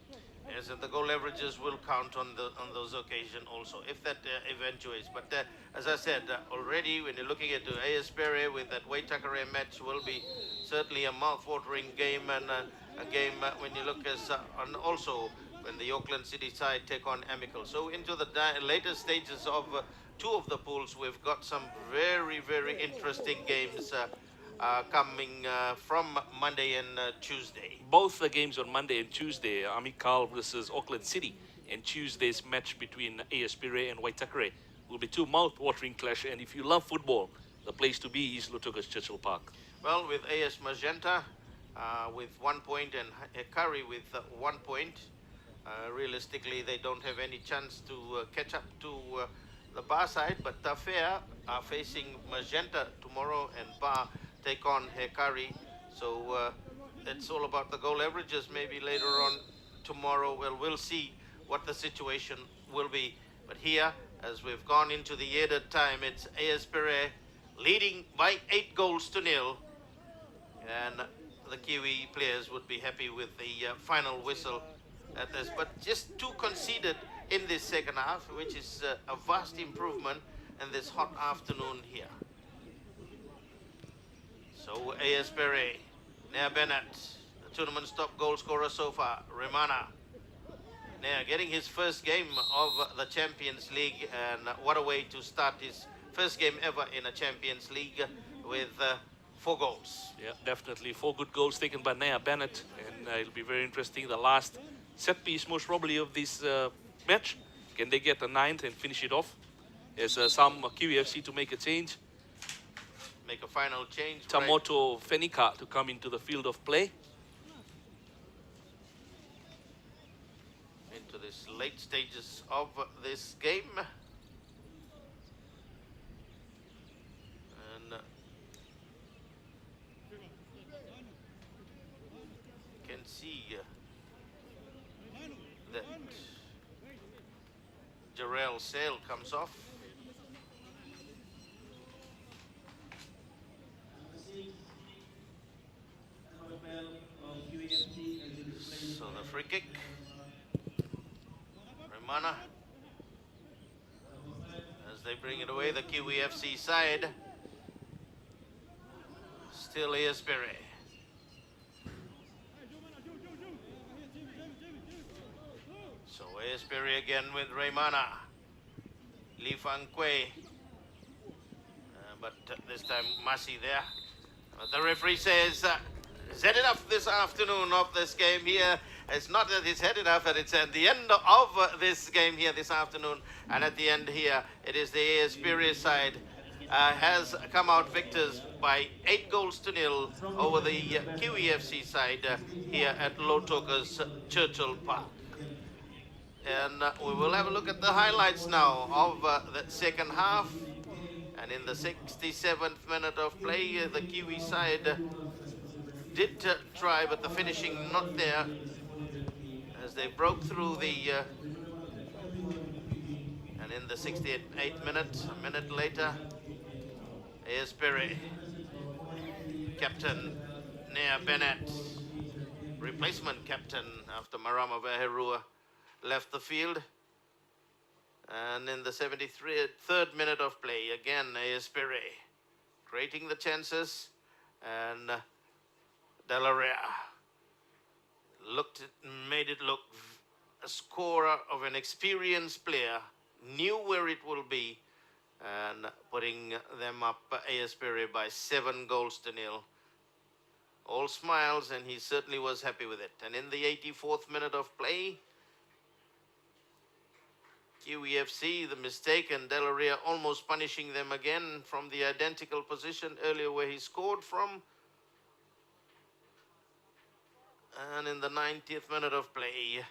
Yes, and the goal averages will count on those occasions also, if that eventuates. But as I said, already when you're looking at the AS Pirae with that Waitakere match will be certainly a mouth-watering game, and a game when you look as and also when the Auckland City side take on Amical. So into the later stages of 2 of the pools, we've got some very, very interesting games coming from Monday and Tuesday. Both the games on Monday and Tuesday, Amical versus Auckland City, and Tuesday's match between AS Pirae and Waitakere will be 2 mouth-watering clash. And if you love football, the place to be is Lautoka's Churchill Park. Well, with AS Magenta with 1 point and Hekari with 1 point, realistically they don't have any chance to catch up to the Bar side, but Tafea are facing Magenta tomorrow and Bar take on Hekari. So it's all about the goal averages maybe later on tomorrow. Well, we'll see what the situation will be. But here, as we've gone into the added time, it's AS Pirae leading by 8-0. And the Kiwi players would be happy with the final whistle at this. But just 2 conceded in this second half, which is a vast improvement in this hot afternoon here. So AS Pirae, Nea Bennett, the tournament's top goal scorer so far, Remana. Nea getting his first game of the Champions League, and what a way to start his first game ever in a Champions League with 4 goals. Yeah, definitely 4 good goals taken by Nea Bennett, and it'll be very interesting. The last set piece most probably of this match. Can they get a 9th and finish it off? There's some Kiwi FC to make a change. Make a final change. Tamoto Fenika to come into the field of play. Into this late stages of this game. And you can see that Jarrell Sale comes off. So the free kick, Remana, as they bring it away, the Kiwi FC side, still AS Pirae. So AS Pirae again with Remana, Li Fang Kui, but this time Masi there. The referee says, he's had enough this afternoon of this game here. It's not that he's had enough, but it's at the end of this game here this afternoon. And at the end here, it is the AS Pirae side has come out victors by 8-0 over the Kiwi FC side here at Lautoka's Churchill Park. And we will have a look at the highlights now of the second half. And in the 67th minute of play, the Kiwi side did try, but the finishing not there as they broke through the and in the 68th minute, a minute later, AS Pirae captain Nea Bennett replacement captain after Marama Vaherua left the field. And in the 73rd minute of play, again, Pirae creating the chances, and Delaria made it look a scorer of an experienced player, knew where it will be, and putting them up Pirae by 7-0. All smiles, and he certainly was happy with it. And in the 84th minute of play, Kiwi FC, the mistake, and Delaria almost punishing them again from the identical position earlier where he scored from. And in the 90th minute of play,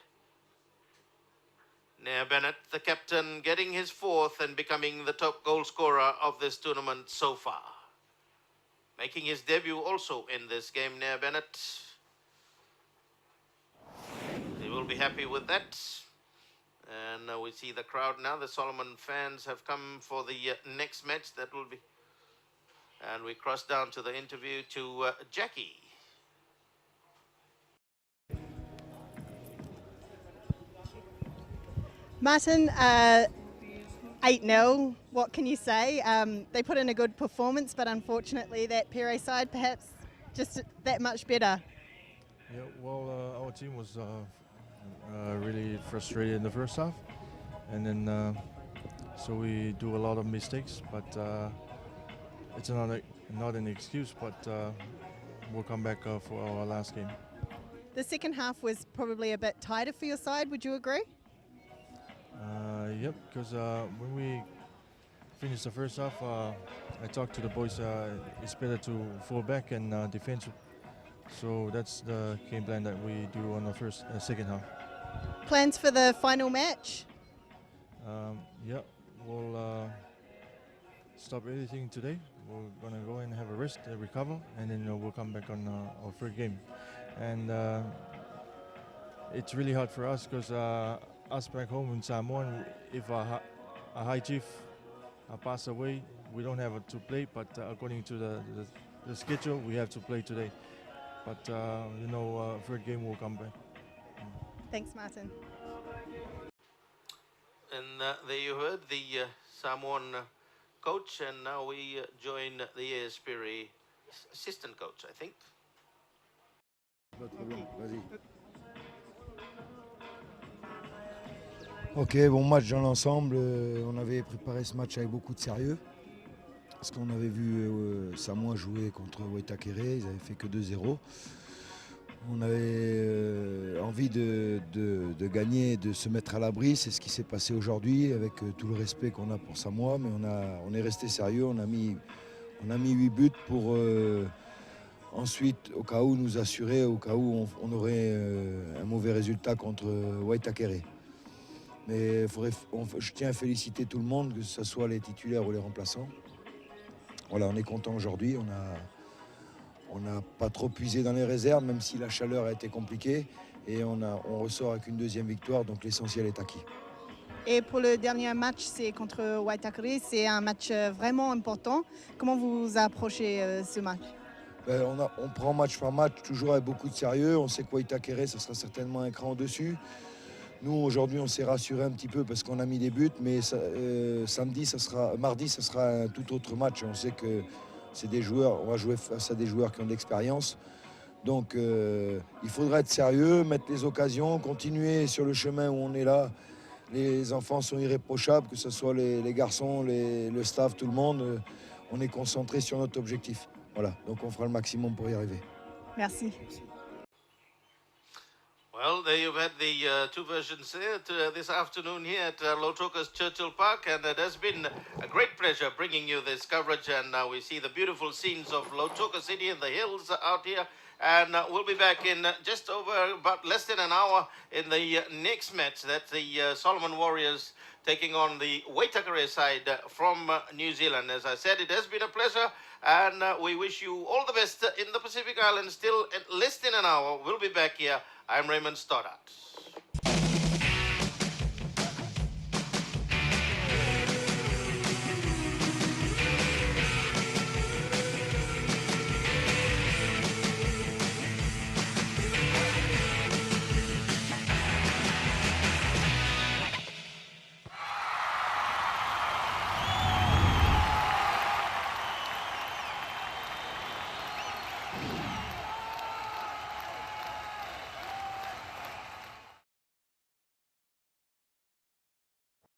Nair Bennett, the captain, getting his 4th and becoming the top goal scorer of this tournament so far. Making his debut also in this game, Nair Bennett. He will be happy with that. And we see the crowd now. The Solomon fans have come for the next match. That will be. And we cross down to the interview to Jackie. Martin, 8-0, what can you say? They put in a good performance, but unfortunately that Pirae side perhaps just that much better. Yeah, well, our team was really frustrated in the first half, and then so we do a lot of mistakes, but it's not an excuse, but we'll come back for our last game. The second half was probably a bit tighter for your side, would you agree? Yep, because when we finished the first half, I talked to the boys, it's better to fall back and defend. So that's the game plan that we do on the second half. Plans for the final match? Yeah, we'll stop everything today. We're gonna go and have a rest, recover, and then we'll come back on our third game. And it's really hard for us because us back home in Samoa, if a high chief pass away, we don't have to play, but according to the schedule, we have to play today. But third game will come back. Thanks, Martin. And there you heard the Samoan coach, and now we join the Pirae assistant coach, I think. Ok, bon match dans l'ensemble. On avait préparé ce match avec beaucoup de sérieux. Parce qu'on avait vu Samoa jouer contre Waitakere, ils avaient fait que 2-0. On avait envie de gagner, de se mettre à l'abri. C'est ce qui s'est passé aujourd'hui, avec tout le respect qu'on a pour Samoa. Mais on est resté sérieux, on a mis 8 buts pour ensuite, au cas où, nous assurer, au cas où on aurait un mauvais résultat contre Waitakere. Mais je tiens à féliciter tout le monde, que ce soit les titulaires ou les remplaçants. Voilà, on est content aujourd'hui. On n'a pas trop puisé dans les réserves, même si la chaleur a été compliquée. Et on ressort avec une deuxième victoire, donc l'essentiel est acquis. Et pour le dernier match, c'est contre Waitakere. C'est un match vraiment important. Comment vous approchez ce match? On prend match par match, toujours avec beaucoup de sérieux. On sait que Waitakere, ça sera certainement un cran au-dessus. Nous, aujourd'hui, on s'est rassuré un petit peu parce qu'on a mis des buts, mais mardi, ça sera un tout autre match. On sait que c'est des joueurs, on va jouer face à des joueurs qui ont de l'expérience. Donc, il faudra être sérieux, mettre les occasions, continuer sur le chemin où on est là. Les enfants sont irréprochables, que ce soit les garçons, le staff, tout le monde. On est concentré sur notre objectif. Voilà, donc on fera le maximum pour y arriver. Merci. Well, there you've had the two versions there this afternoon here at Lautoka's Churchill Park, and it has been a great pleasure bringing you this coverage. And we see the beautiful scenes of Lautoka City and the hills out here. And we'll be back in just over about less than an hour in the next match. That's the Solomon Warriors taking on the Waitakere side from New Zealand. As I said, it has been a pleasure, and we wish you all the best in the Pacific Islands. Still less than an hour. We'll be back here. I'm Raymond Stoddart.